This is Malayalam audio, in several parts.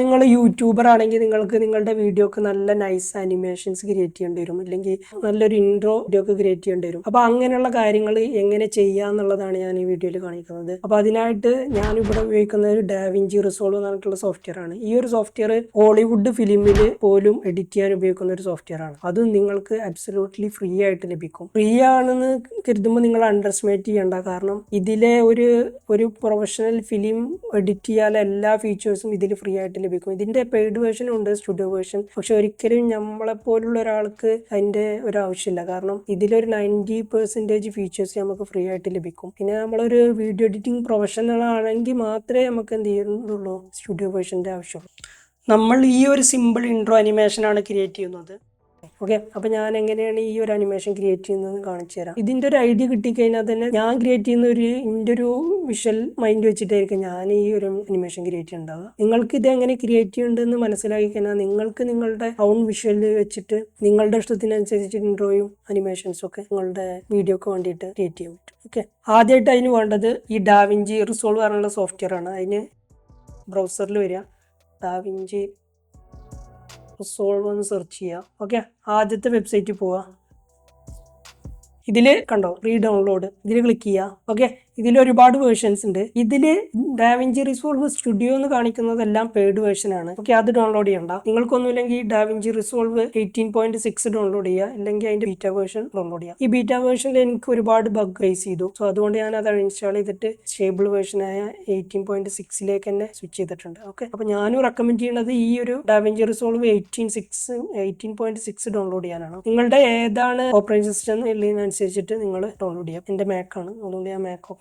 നിങ്ങൾ യൂട്യൂബർ ആണെങ്കിൽ നിങ്ങൾക്ക് നിങ്ങളുടെ വീഡിയോക്ക് നല്ല നൈസ് അനിമേഷൻസ് ക്രിയേറ്റ് ചെയ്യേണ്ടി വരും, അല്ലെങ്കിൽ നല്ലൊരു ഇൻട്രോ വീഡിയോ ഒക്കെ ക്രിയേറ്റ് ചെയ്യേണ്ടി വരും. അപ്പോൾ അങ്ങനെയുള്ള കാര്യങ്ങൾ എങ്ങനെ ചെയ്യാന്നുള്ളതാണ് ഞാൻ ഈ വീഡിയോയിൽ കാണിക്കുന്നത്. അപ്പോൾ അതിനായിട്ട് ഞാനിവിടെ ഉപയോഗിക്കുന്ന ഒരു ഡാവിഞ്ചി റിസോൾവ് എന്ന് പറഞ്ഞിട്ടുള്ള സോഫ്റ്റ്വെയർ ആണ്. ഈ ഒരു സോഫ്റ്റ്വെയർ ഹോളിവുഡ് ഫിലിമിൽ പോലും എഡിറ്റ് ചെയ്യാൻ ഉപയോഗിക്കുന്ന ഒരു സോഫ്റ്റ്വെയർ ആണ്. അതും നിങ്ങൾക്ക് അബ്സല്യൂട്ട്ലി ഫ്രീ ആയിട്ട് ലഭിക്കും. ഫ്രീ ആണെന്ന് കരുതുമ്പോൾ നിങ്ങൾ അണ്ടർ എസ്റ്റിമേറ്റ് ചെയ്യേണ്ട. കാരണം ഇതിലെ ഒരു പ്രൊഫഷണൽ ഫിലിം എഡിറ്റ് ചെയ്യാൻ എല്ലാ ഫീച്ചേഴ്സും ഇതിൽ ഫ്രീ ആയിട്ട് ലഭിക്കും. ഇതിന്റെ പെയ്ഡ് വേർഷനും ഉണ്ട്, സ്റ്റുഡിയോ വേർഷൻ. പക്ഷെ ഒരിക്കലും നമ്മളെപ്പോലുള്ള ഒരാൾക്ക് അതിന്റെ ഒരു ആവശ്യമില്ല. കാരണം ഇതിലൊരു 90% ഫീച്ചേഴ്സ് നമുക്ക് ഫ്രീ ആയിട്ട് ലഭിക്കും. പിന്നെ നമ്മളൊരു വീഡിയോ എഡിറ്റിംഗ് പ്രൊഫഷണൽ ആണെങ്കിൽ മാത്രമേ നമുക്ക് എന്ത് ചെയ്യുന്നുള്ളൂ, സ്റ്റുഡിയോ വേർഷന്റെ ആവശ്യമുള്ളൂ. നമ്മൾ ഈ ഒരു സിമ്പിൾ ഇൻട്രോ അനിമേഷൻ ആണ് ക്രിയേറ്റ് ചെയ്യുന്നത്. ഓക്കെ, അപ്പൊ ഞാൻ എങ്ങനെയാണ് ഈ ഒരു അനിമേഷൻ ക്രിയേറ്റ് ചെയ്യുന്നത് കാണിച്ചു തരാം. ഇതിന്റെ ഒരു ഐഡിയ കിട്ടിക്കഴിഞ്ഞാൽ തന്നെ ഞാൻ ക്രിയേറ്റ് ചെയ്യുന്ന എൻ്റെ ഒരു വിഷ്വൽ മൈൻഡ് വെച്ചിട്ടായിരിക്കും ഞാൻ ഈ ഒരു അനിമേഷൻ ക്രിയേറ്റ് ചെയ്യുന്നുണ്ടാവുക. നിങ്ങൾക്ക് ഇത് എങ്ങനെ ക്രിയേറ്റ് ചെയ്യുന്നുണ്ടെന്ന് മനസ്സിലാക്കി കഴിഞ്ഞാൽ നിങ്ങൾക്ക് നിങ്ങളുടെ ഓൺ വിഷ്വൽ വെച്ചിട്ട് നിങ്ങളുടെ ഇഷ്ടത്തിനനുസരിച്ച് ഇൻട്രോയും അനിമേഷൻസും ഒക്കെ നിങ്ങളുടെ വീഡിയോക്ക് വേണ്ടിയിട്ട് ക്രിയേറ്റ് ചെയ്യാൻ പറ്റും. ഓക്കെ, ആദ്യമായിട്ട് അതിന് വേണ്ടത് ഈ ഡാവിഞ്ചി റിസോൾവ് പറഞ്ഞുള്ള സോഫ്റ്റ്വെയർ ആണ്. അതിന് ബ്രൗസറിൽ വരിക, ഡാവിഞ്ചി റിസോൾവ് എന്ന് സെർച്ച് ചെയ്യുക. ഓക്കെ, ആദ്യത്തെ വെബ്സൈറ്റിൽ പോവുക. ഇതിൽ കണ്ടോ ഫ്രീ ഡൗൺലോഡ്, ഇതിൽ ക്ലിക്ക് ചെയ്യുക. ഓക്കെ, ഇതിൽ ഒരുപാട് വേർഷൻസ് ഉണ്ട്. ഇതിൽ ഡാവിഞ്ചി റിസോൾവ് സ്റ്റുഡിയോ എന്ന് കാണിക്കുന്നതെല്ലാം പെയ്ഡ് വേർഷൻ ആണ്. ഓക്കെ, അത് ഡൗൺലോഡ് ചെയ്യണ്ട. നിങ്ങൾക്കൊന്നുമില്ലെങ്കിൽ ഡാവിഞ്ചി റിസോൾവ് 18.6 ഡൗൺലോഡ് ചെയ്യുക, അല്ലെങ്കിൽ അതിന്റെ ബീറ്റ വേർഷൻ ഡൗൺലോഡ് ചെയ്യുക. ഈ ബീറ്റ വേർഷനിൽ എനിക്ക് ഒരുപാട് ബഗ് ഫേസ് ചെയ്തു. സോ അതുകൊണ്ട് ഞാൻ അത് ഇൻസ്റ്റാൾ ചെയ്തിട്ട് സ്റ്റേബിൾ വേർഷനായ 18.6 തന്നെ സ്വിച്ച് ചെയ്തിട്ടുണ്ട്. ഓക്കെ, അപ്പൊ ഞാനും റെക്കമെൻഡ് ചെയ്യുന്നത് ഈ ഒരു ഡാവിഞ്ചി റിസോൾവ് 18.6 ഡൗൺലോഡ് ചെയ്യാനാണ്. നിങ്ങളുടെ ഏതാണ് ഓപ്പറേറ്റിംഗ് സിസ്റ്റം ഉള്ളതിനനുസരിച്ചിട്ട് നിങ്ങൾ ഡൗൺലോഡ് ചെയ്യാം. എന്റെ മാക്കാണ്, അതുകൊണ്ട് ഞാൻ മാക്ക്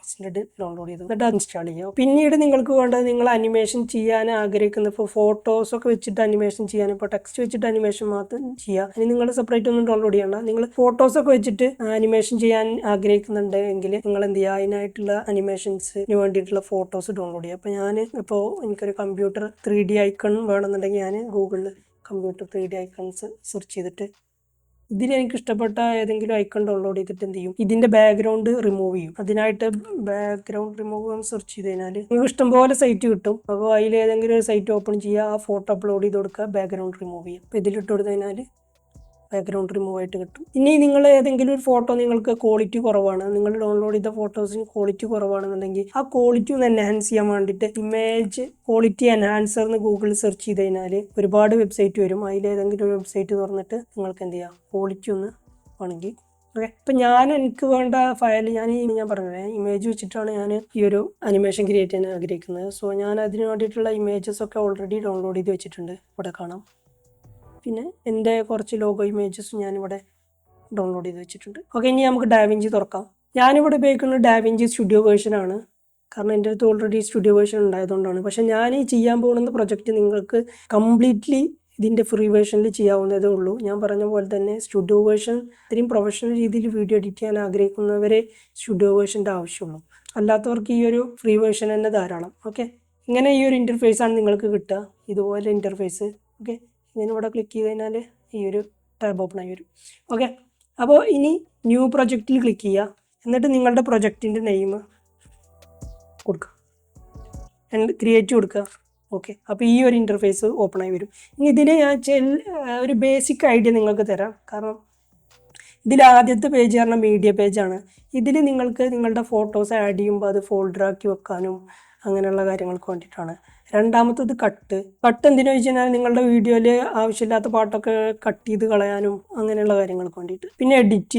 ഡൗൺലോഡ് ചെയ്തു, എന്നിട്ട് ഇൻസ്റ്റാൾ ചെയ്യാം. പിന്നീട് നിങ്ങൾക്ക് വേണ്ടത് നിങ്ങൾ അനിമേഷൻ ചെയ്യാൻ ആഗ്രഹിക്കുന്ന, ഇപ്പോൾ ഫോട്ടോസ് ഒക്കെ വെച്ചിട്ട് അനിമേഷൻ ചെയ്യാൻ, ഇപ്പോൾ ടെക്സ്റ്റ് വെച്ചിട്ട് അനിമേഷൻ മാത്രം ചെയ്യാം. ഇനി നിങ്ങൾ സെപ്പറേറ്റ് ഒന്നും ഡൗൺലോഡ് ചെയ്യണ്ട. നിങ്ങൾ ഫോട്ടോസ് ഒക്കെ വെച്ചിട്ട് അനിമേഷൻ ചെയ്യാൻ ആഗ്രഹിക്കുന്നുണ്ടെങ്കിൽ നിങ്ങൾ എന്ത് ചെയ്യുക, അതിനായിട്ടുള്ള അനിമേഷൻസിന് വേണ്ടിയിട്ടുള്ള ഫോട്ടോസ് ഡൗൺലോഡ് ചെയ്യുക. അപ്പോൾ ഇപ്പോൾ എനിക്കൊരു കമ്പ്യൂട്ടർ 3D ഐക്കൺ വേണമെന്നുണ്ടെങ്കിൽ ഞാൻ ഗൂഗിളിൽ കമ്പ്യൂട്ടർ 3D ഐക്കൺസ് സെർച്ച് ചെയ്തിട്ട് ഇതിൽ എനിക്ക് ഇഷ്ടപ്പെട്ട ഏതെങ്കിലും ഐക്കൺ ഡൗൺലോഡ് ചെയ്തിട്ട് എന്ത് ചെയ്യും, ഇതിന്റെ ബാക്ക്ഗ്രൗണ്ട് റിമൂവ് ചെയ്യും. അതിനായിട്ട് ബാക്ക്ഗ്രൗണ്ട് റിമൂവ് സെർച്ച് ചെയ്ത് കഴിഞ്ഞാൽ നിങ്ങൾക്ക് ഇഷ്ടംപോലെ സൈറ്റ് കിട്ടും. അപ്പോൾ അതിൽ ഏതെങ്കിലും ഒരു സൈറ്റ് ഓപ്പൺ ചെയ്യുക, ആ ഫോട്ടോ അപ്ലോഡ് ചെയ്ത് കൊടുക്കുക, ബാക്ക്ഗ്രൗണ്ട് റിമൂവ് ചെയ്യുക. അപ്പോൾ ഇതിലിട്ട് കൊടുത്തു കഴിഞ്ഞാൽ ബാക്ക്ഗ്രൗണ്ട് റിമൂവ് ആയിട്ട് കിട്ടും. ഇനി നിങ്ങൾ ഏതെങ്കിലും ഒരു ഫോട്ടോ നിങ്ങൾക്ക് ക്വാളിറ്റി കുറവാണ്, നിങ്ങൾ ഡൗൺലോഡ് ചെയ്ത ഫോട്ടോസിന് ക്വാളിറ്റി കുറവാണെന്നുണ്ടെങ്കിൽ ആ ക്വാളിറ്റി ഒന്ന് എൻഹാൻസ് ചെയ്യാൻ വേണ്ടിയിട്ട് ഇമേജ് ക്വാളിറ്റി എൻഹാൻസർ എന്ന് ഗൂഗിളിൽ സെർച്ച് ചെയ്ത് കഴിഞ്ഞാൽ ഒരുപാട് വെബ്സൈറ്റ് വരും. അതിലേതെങ്കിലും ഒരു വെബ്സൈറ്റ് തുറന്നിട്ട് നിങ്ങൾക്ക് എന്ത് ചെയ്യാം, ക്വാളിറ്റി ഒന്ന് വേണമെങ്കിൽ. ഓക്കെ, ഇപ്പം എനിക്ക് വേണ്ട ഫയൽ ഞാൻ പറഞ്ഞത് ഇമേജ് വെച്ചിട്ടാണ് ഞാൻ ഈ ഒരു അനിമേഷൻ ക്രിയേറ്റ് ചെയ്യാൻ ആഗ്രഹിക്കുന്നത്. സോ ഞാൻ അതിന് വേണ്ടിയിട്ടുള്ള ഇമേജസ് ഒക്കെ ഓൾറെഡി ഡൗൺലോഡ് ചെയ്ത് വെച്ചിട്ടുണ്ട്, ഇവിടെ കാണാം. പിന്നെ എൻ്റെ കുറച്ച് ലോഗോ ഇമേജസ് ഞാനിവിടെ ഡൗൺലോഡ് ചെയ്ത് വെച്ചിട്ടുണ്ട്. ഓക്കെ, ഇനി നമുക്ക് ഡാവിഞ്ചി തുറക്കാം. ഞാനിവിടെ ഉപയോഗിക്കുന്നത് ഡാവിഞ്ചി സ്റ്റുഡിയോ വേർഷനാണ്. കാരണം എൻ്റെ അടുത്ത് ഓൾറെഡി സ്റ്റുഡിയോ വേർഷൻ ഉണ്ടായതുകൊണ്ടാണ്. പക്ഷേ ഞാൻ ഈ ചെയ്യാൻ പോകുന്ന പ്രൊജക്റ്റ് നിങ്ങൾക്ക് കംപ്ലീറ്റ്ലി ഇതിൻ്റെ ഫ്രീ വേർഷനിൽ ചെയ്യാവുന്നതേ ഉള്ളൂ. ഞാൻ പറഞ്ഞ പോലെ തന്നെ സ്റ്റുഡിയോ വേർഷൻ ഇത്രയും പ്രൊഫഷണൽ രീതിയിൽ വീഡിയോ എഡിറ്റ് ചെയ്യാൻ ആഗ്രഹിക്കുന്നവരെ സ്റ്റുഡിയോ വേർഷൻ്റെ ആവശ്യമുള്ളൂ. അല്ലാത്തവർക്ക് ഈ ഒരു ഫ്രീ വേർഷൻ തന്നെ ധാരാളം. ഓക്കെ, ഇങ്ങനെ ഈ ഒരു ഇൻ്റർഫേസാണ് നിങ്ങൾക്ക് കിട്ടുക, ഇതുപോലെ ഇൻ്റർഫേസ്. ഓക്കെ, ഞാനിവിടെ ക്ലിക്ക് ചെയ്ത് കഴിഞ്ഞാൽ ഈ ഒരു ടാബ് ഓപ്പൺ ആയി വരും. ഓക്കെ, അപ്പോൾ ഇനി ന്യൂ പ്രൊജക്റ്റിൽ ക്ലിക്ക് ചെയ്യുക. എന്നിട്ട് നിങ്ങളുടെ പ്രൊജക്റ്റിൻ്റെ നെയിം കൊടുക്കുക, ക്രിയേറ്റ് കൊടുക്കുക. ഓക്കെ, അപ്പോൾ ഈ ഒരു ഇൻ്റർഫേസ് ഓപ്പൺ ആയി വരും. ഇനി ഇതിൽ ഞാൻ ഒരു ബേസിക് ഐഡിയ നിങ്ങൾക്ക് തരാം. കാരണം ഇതിൽ ആദ്യത്തെ പേജ് പറഞ്ഞാൽ മീഡിയ പേജാണ്. ഇതിൽ നിങ്ങൾക്ക് നിങ്ങളുടെ ഫോട്ടോസ് ആഡ് ചെയ്യുമ്പോൾ അത് ഫോൾഡറാക്കി വെക്കാനും അങ്ങനെയുള്ള കാര്യങ്ങൾക്ക് വേണ്ടിയിട്ടാണ്. രണ്ടാമത്തത് കട്ട് എന്തിനാ വെച്ച് കഴിഞ്ഞാൽ നിങ്ങളുടെ വീഡിയോയിൽ ആവശ്യമില്ലാത്ത പാട്ടൊക്കെ കട്ട് ചെയ്ത് കളയാനും അങ്ങനെയുള്ള കാര്യങ്ങൾക്ക് വേണ്ടിയിട്ട്. പിന്നെ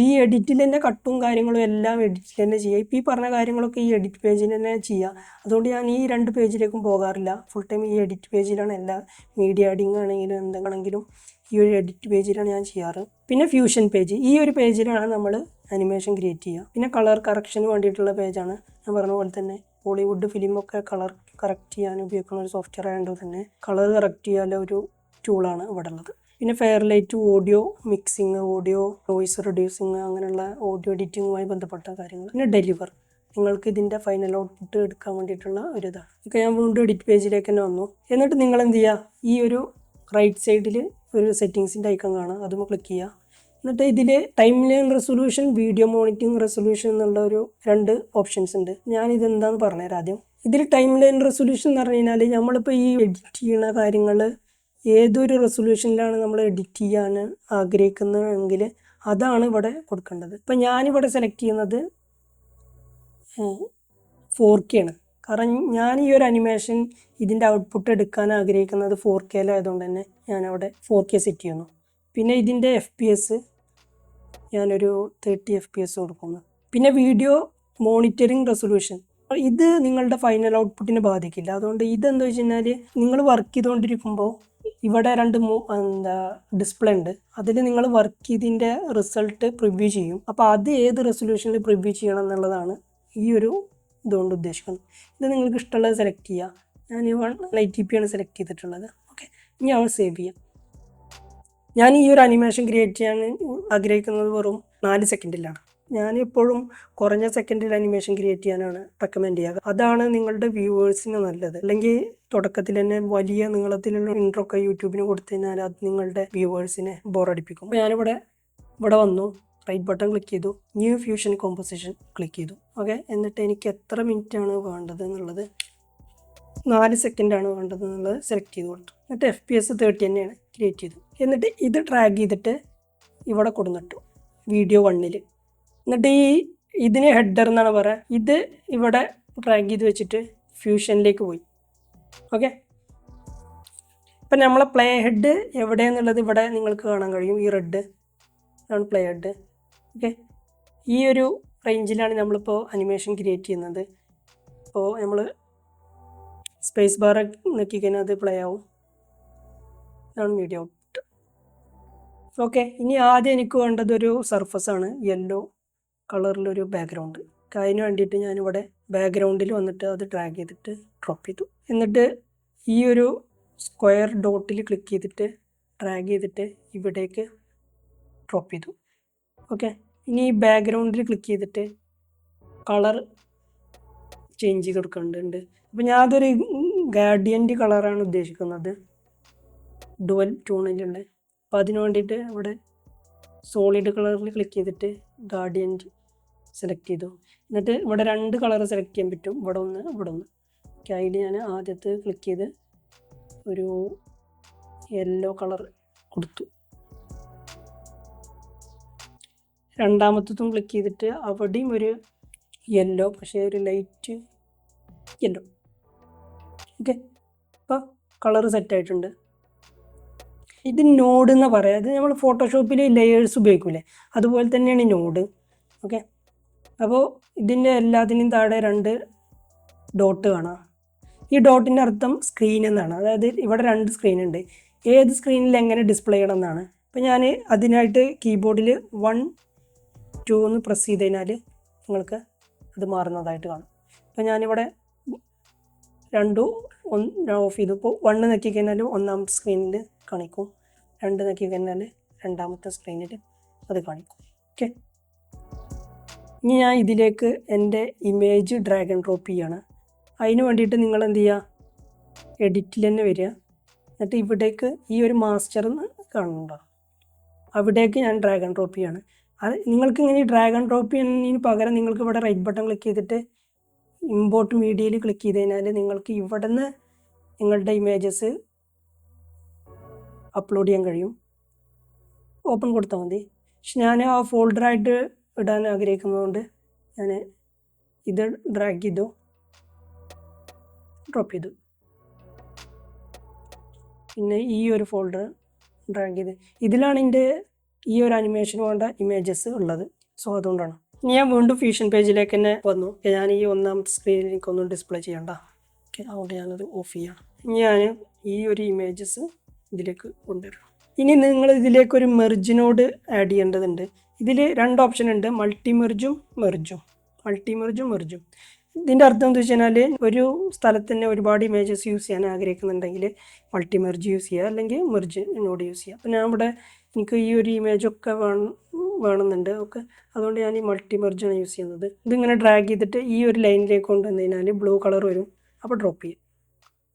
ഈ എഡിറ്റിൽ തന്നെ കട്ടും കാര്യങ്ങളും എല്ലാം എഡിറ്റിൽ തന്നെ ചെയ്യുക. ഇപ്പോൾ ഈ പറഞ്ഞ കാര്യങ്ങളൊക്കെ ഈ എഡിറ്റ് പേജിൽ തന്നെ ചെയ്യുക. അതുകൊണ്ട് ഞാൻ ഈ 2 പേജിലേക്കും പോകാറില്ല, ഫുൾ ടൈം ഈ എഡിറ്റ് പേജിലാണ്. എല്ലാ മീഡിയ ആഡിങ് ആണെങ്കിലും എന്തെങ്കിലും ഈ ഒരു എഡിറ്റ് പേജിലാണ് ഞാൻ ചെയ്യാറ്. പിന്നെ ഫ്യൂഷൻ പേജ്, ഈ ഒരു പേജിലാണ് നമ്മൾ അനിമേഷൻ ക്രിയേറ്റ് ചെയ്യുക. പിന്നെ കളർ കറക്ഷന് വേണ്ടിയിട്ടുള്ള പേജാണ്. ഞാൻ പറഞ്ഞ പോലെ തന്നെ ഹോളിവുഡ് ഫിലിമൊക്കെ കളർ കറക്റ്റ് ചെയ്യാൻ ഉപയോഗിക്കുന്ന ഒരു സോഫ്റ്റ്വെയർ ആയതുകൊണ്ട് തന്നെ കളർ കറക്റ്റ് ചെയ്യാനുള്ള ഒരു ടൂളാണ് ഇവിടെ ഉള്ളത്. പിന്നെ Fairlight audio mixing, audio noise reducing, അങ്ങനെയുള്ള ഓഡിയോ എഡിറ്റിങ്ങുമായി ബന്ധപ്പെട്ട കാര്യങ്ങൾ. പിന്നെ ഡെലിവർ, നിങ്ങൾക്ക് ഇതിൻ്റെ ഫൈനൽ ഔട്ട്പുട്ട് എടുക്കാൻ വേണ്ടിയിട്ടുള്ള ഒരു ഇതാണ്. ഒക്കെ ഞാൻ വീണ്ടും എഡിറ്റ് പേജിലേക്ക് തന്നെ വന്നു. എന്നിട്ട് നിങ്ങൾ എന്ത് ചെയ്യുക, ഈ ഒരു റൈറ്റ് സൈഡിൽ ഒരു സെറ്റിങ്സിൻ്റെ ഐക്കൺ കാണാം, അതും ക്ലിക്ക് ചെയ്യുക. എന്നിട്ട് ഇതിൽ time line resolution, video monitoring resolution എന്നുള്ള ഒരു 2 ഓപ്ഷൻസ് ഉണ്ട്. ഞാനിതെന്താണെന്ന് പറഞ്ഞുതരാം ആദ്യം. ഇതിൽ ടൈം ലൈൻ റെസൊല്യൂഷൻ എന്ന് പറഞ്ഞു കഴിഞ്ഞാൽ നമ്മളിപ്പോൾ ഈ എഡിറ്റ് ചെയ്യുന്ന കാര്യങ്ങൾ ഏതൊരു റെസൊല്യൂഷനിലാണ് നമ്മൾ എഡിറ്റ് ചെയ്യാൻ ആഗ്രഹിക്കുന്നതെങ്കിൽ അതാണ് ഇവിടെ കൊടുക്കേണ്ടത്. ഇപ്പം ഞാനിവിടെ സെലക്ട് ചെയ്യുന്നത് 4K ആണ്. കാരണം ഞാൻ ഈ ഒരു അനിമേഷൻ ഇതിൻ്റെ ഔട്ട്പുട്ട് എടുക്കാൻ ആഗ്രഹിക്കുന്നത് 4Kയിലായതുകൊണ്ട് തന്നെ ഞാനവിടെ 4K സെറ്റ് ചെയ്യുന്നു. പിന്നെ ഇതിൻ്റെ FPS ഞാനൊരു 30 FPS കൊടുക്കുന്നു. പിന്നെ വീഡിയോ മോണിറ്ററിങ് റെസൊല്യൂഷൻ ഇത് നിങ്ങളുടെ ഫൈനൽ ഔട്ട്പുട്ടിനെ ബാധിക്കില്ല. അതുകൊണ്ട് ഇതെന്താ വെച്ച് കഴിഞ്ഞാൽ നിങ്ങൾ വർക്ക് ചെയ്തുകൊണ്ടിരിക്കുമ്പോൾ ഇവിടെ 2 ഡിസ്പ്ലേ ഉണ്ട്. അതിൽ നിങ്ങൾ വർക്ക് ചെയ്തതിൻ്റെ റിസൾട്ട് പ്രിവ്യൂ ചെയ്യും. അപ്പോൾ അത് ഏത് റെസൊല്യൂഷനിൽ പ്രിവ്യൂ ചെയ്യണം എന്നുള്ളതാണ് ഈ ഒരു ഇതുകൊണ്ട് ഉദ്ദേശിക്കുന്നത്. ഇത് നിങ്ങൾക്ക് ഇഷ്ടമുള്ളത് സെലക്ട് ചെയ്യുക. ഞാൻ 180p ആണ് സെലക്ട് ചെയ്തിട്ടുള്ളത്. ഓക്കെ, ഇനി അവൾ സേവ് ചെയ്യാം. ഞാൻ ഈ ഒരു അനിമേഷൻ ക്രിയേറ്റ് ചെയ്യാൻ ആഗ്രഹിക്കുന്നത് വെറും 4 സെക്കൻഡിലാണ്. ഞാൻ എപ്പോഴും കുറഞ്ഞ സെക്കൻഡിൽ അനിമേഷൻ ക്രിയേറ്റ് ചെയ്യാനാണ് റെക്കമെൻഡ് ചെയ്യുക. അതാണ് നിങ്ങളുടെ വ്യൂവേഴ്സിന് നല്ലത്. അല്ലെങ്കിൽ തുടക്കത്തിൽ തന്നെ വലിയ നീളത്തിലുള്ള ഇൻട്രോ ഒക്കെ യൂട്യൂബിന് കൊടുത്തു കഴിഞ്ഞാൽ അത് നിങ്ങളുടെ വ്യൂവേഴ്സിനെ ബോറടിപ്പിക്കും. അപ്പോൾ ഞാനിവിടെ വന്നു, റൈറ്റ് ബട്ടൺ ക്ലിക്ക് ചെയ്തു, ന്യൂ ഫ്യൂഷൻ കോമ്പോസിഷൻ ക്ലിക്ക് ചെയ്തു. ഓക്കെ, എന്നിട്ട് എനിക്ക് എത്ര മിനിറ്റാണ് വേണ്ടത് എന്നുള്ളത് 4 സെക്കൻഡാണ് വേണ്ടത് എന്നുള്ളത് സെലക്ട് ചെയ്ത് കൊടുത്തു. എന്നിട്ട് FPS 30 തന്നെയാണ് ക്രിയേറ്റ് ചെയ്തു. എന്നിട്ട് ഇത് ഡ്രാഗ് ചെയ്തിട്ട് ഇവിടെ കൊടുന്നിട്ടു വീഡിയോ 1ൽ. എന്നിട്ട് ഇതിന് ഹെഡർ എന്നാണ് പറയുക. ഇത് ഇവിടെ ഡ്രാഗ് ചെയ്ത് വെച്ചിട്ട് ഫ്യൂഷനിലേക്ക് പോയി. ഓക്കെ, ഇപ്പം നമ്മളെ പ്ലേ ഹെഡ് എവിടെയെന്നുള്ളത് ഇവിടെ നിങ്ങൾക്ക് കാണാൻ കഴിയും. ഈ റെഡ് ആണ് പ്ലേ ഹെഡ്. ഓക്കെ, ഈ ഒരു റേഞ്ചിലാണ് നമ്മളിപ്പോൾ അനിമേഷൻ ക്രിയേറ്റ് ചെയ്യുന്നത്. അപ്പോൾ നമ്മൾ സ്പേസ് ബാർ നോക്കിക്കഴിഞ്ഞാൽ അത് പ്ലേ ആവും. ഇതാണ് വീഡിയോ ഔട്ട്പുട്ട്. ഓക്കെ, ഇനി ആദ്യം എനിക്ക് വേണ്ടത് ഒരു സർഫസാണ്, യെല്ലോ കളറിലൊരു ബാക്ക്ഗ്രൗണ്ട്. അതിന് വേണ്ടിയിട്ട് ഞാനിവിടെ ബാക്ക്ഗ്രൗണ്ടിൽ വന്നിട്ട് അത് ഡ്രാഗ് ചെയ്തിട്ട് ഡ്രോപ്പ് ചെയ്തു. എന്നിട്ട് ഈ ഒരു സ്ക്വയർ ഡോട്ടിൽ ക്ലിക്ക് ചെയ്തിട്ട് ഡ്രാഗ് ചെയ്തിട്ട് ഇവിടേക്ക് ഡ്രോപ്പ് ചെയ്തു. ഓക്കെ, ഇനി ഈ ബാക്ക്ഗ്രൗണ്ടിൽ ക്ലിക്ക് ചെയ്തിട്ട് കളർ ചേഞ്ച് ചെയ്ത് കൊടുക്കേണ്ടതുണ്ട്. അപ്പോൾ ഞാൻ അതൊരു ഗാർഡിയൻ്റ് കളറാണ് ഉദ്ദേശിക്കുന്നത്, ഡുവൽ ടൂണിലുള്ള. അപ്പോൾ അതിന് വേണ്ടിയിട്ട് ഇവിടെ സോളിഡ് കളറിൽ ക്ലിക്ക് ചെയ്തിട്ട് ഗാർഡിയൻ്റ് സെലക്ട് ചെയ്തു. എന്നിട്ട് ഇവിടെ 2 കളർ സെലക്ട് ചെയ്യാൻ പറ്റും, ഇവിടെ ഒന്ന് ഇവിടെ ഒന്ന്. ഓക്കെ, അതിൽ ഞാൻ ആദ്യത്തെ ക്ലിക്ക് ചെയ്ത് ഒരു യെല്ലോ കളർ കൊടുത്തു. രണ്ടാമത്തതും ക്ലിക്ക് ചെയ്തിട്ട് അവിടെയും ഒരു യെല്ലോ, പക്ഷേ ഒരു ലൈറ്റ് യെല്ലോ. ഓക്കെ, ഇപ്പോൾ കളർ സെറ്റായിട്ടുണ്ട്. ഇത് നോഡ് എന്ന് പറയാം. ഇത് നമ്മൾ ഫോട്ടോഷോപ്പിൽ ലെയേഴ്സ് ഉപയോഗിക്കൂലേ, അതുപോലെ തന്നെയാണ് ഈ നോഡ്. ഓക്കെ, അപ്പോൾ ഇതിൻ്റെ എല്ലാത്തിനും താഴെ 2 ഡോട്ട് കാണാം. ഈ ഡോട്ടിൻ്റെ അർത്ഥം സ്ക്രീൻ എന്നാണ്. അതായത് ഇവിടെ 2 സ്ക്രീൻ ഉണ്ട്. ഏത് സ്ക്രീനിൽ എങ്ങനെ ഡിസ്പ്ലേ ചെയ്യണം എന്നാണ്. അപ്പോൾ ഞാൻ അതിനായിട്ട് കീബോർഡിൽ 1 2 എന്ന് പ്രസ് ചെയ്ത് കഴിഞ്ഞാൽ നിങ്ങൾക്ക് അത് മാറുന്നതായിട്ട് കാണും. അപ്പോൾ ഞാനിവിടെ 2 ഓഫ് ചെയ്തു. ഇപ്പോൾ 1 നോക്കി കഴിഞ്ഞാൽ 1ാമത്തെ സ്ക്രീനിൽ കാണിക്കും, 2 നോക്കി കഴിഞ്ഞാൽ 2ാമത്തെ സ്ക്രീനിൽ അത് കാണിക്കും. ഓക്കെ, ഇനി ഞാൻ ഇതിലേക്ക് എൻ്റെ ഇമേജ് ഡ്രാഗ് ആൻഡ് ഡ്രോപ്പ് ചെയ്യാണ്. അതിന് വേണ്ടിയിട്ട് നിങ്ങൾ എന്ത് ചെയ്യുക, എഡിറ്റിൽ തന്നെ വരിക. എന്നിട്ട് ഇവിടേക്ക് ഈ ഒരു മാസ്റ്റർ കാണുന്നുണ്ടോ, അവിടേക്ക് ഞാൻ ഡ്രാഗ് ആൻഡ് ഡ്രോപ്പ് ചെയ്യാണ്. അത് നിങ്ങൾക്ക് ഇങ്ങനെ ഡ്രാഗ് ആൻഡ് ഡ്രോപ്പ് ചെയ്യുന്നതിന് പകരം നിങ്ങൾക്ക് ഇവിടെ റൈറ്റ് ബട്ടൺ ക്ലിക്ക് ചെയ്തിട്ട് ഇമ്പോർട്ട് മീഡിയയിൽ ക്ലിക്ക് ചെയ്ത് കഴിഞ്ഞാൽ നിങ്ങൾക്ക് ഇവിടെ നിന്ന് നിങ്ങളുടെ ഇമേജസ് അപ്ലോഡ് ചെയ്യാൻ കഴിയും. ഓപ്പൺ കൊടുത്താൽ മതി. പക്ഷെ ഞാൻ ആ ഫോൾഡറായിട്ട് ഇടാൻ ആഗ്രഹിക്കുന്നതുകൊണ്ട് ഞാൻ ഇത് ഡ്രാഗ് ചെയ്തു, ഡ്രോപ്പ് ചെയ്തു. പിന്നെ ഈ ഒരു ഫോൾഡർ ഡ്രാഗ് ചെയ്ത് ഇതിലാണ് എൻ്റെ ഈ ഒരു അനിമേഷൻ വേണ്ട ഇമേജസ് ഉള്ളത്. സോ അതുകൊണ്ടാണ്. ഇനി ഞാൻ വീണ്ടും ഫ്യൂഷൻ പേജിലേക്ക് തന്നെ വന്നു. ഞാൻ ഈ 1ാമത്തെ സ്ക്രീനിൽ എനിക്കൊന്നും ഡിസ്പ്ലേ ചെയ്യണ്ട. ഓക്കെ, അതുകൊണ്ട് ഞാനത് ഓഫ് ചെയ്യാം. ഇനി ഞാൻ ഈ ഒരു ഇമേജസ് ഇതിലേക്ക് കൊണ്ടുവരും. ഇനി നിങ്ങൾ ഇതിലേക്കൊരു മെർജിനോട് ആഡ് ചെയ്യേണ്ടതുണ്ട്. ഇതിൽ 2 ഓപ്ഷൻ ഉണ്ട്, മൾട്ടി മെർജും മെർജും. ഇതിൻ്റെ അർത്ഥം എന്താ വെച്ച് കഴിഞ്ഞാൽ ഒരു സ്ഥലത്ത് തന്നെ ഒരുപാട് ഇമേജസ് യൂസ് ചെയ്യാൻ ആഗ്രഹിക്കുന്നുണ്ടെങ്കിൽ മൾട്ടി മെർജ് യൂസ് ചെയ്യുക, അല്ലെങ്കിൽ മെർജിനോട് യൂസ് ചെയ്യുക. അപ്പോൾ ഞാൻ ഇവിടെ എനിക്ക് ഈ ഒരു ഇമേജൊക്കെ വേണമെന്നുണ്ട്. ഓക്കെ, അതുകൊണ്ട് ഞാൻ ഈ മൾട്ടി മെർജാണ് യൂസ് ചെയ്യുന്നത്. ഇതിങ്ങനെ ഡ്രാഗ് ചെയ്തിട്ട് ഈ ഒരു ലൈനിലേക്ക് കൊണ്ടുവന്നു കഴിഞ്ഞാൽ ബ്ലൂ കളർ വരും. അപ്പോൾ ഡ്രോപ്പ് ചെയ്യും.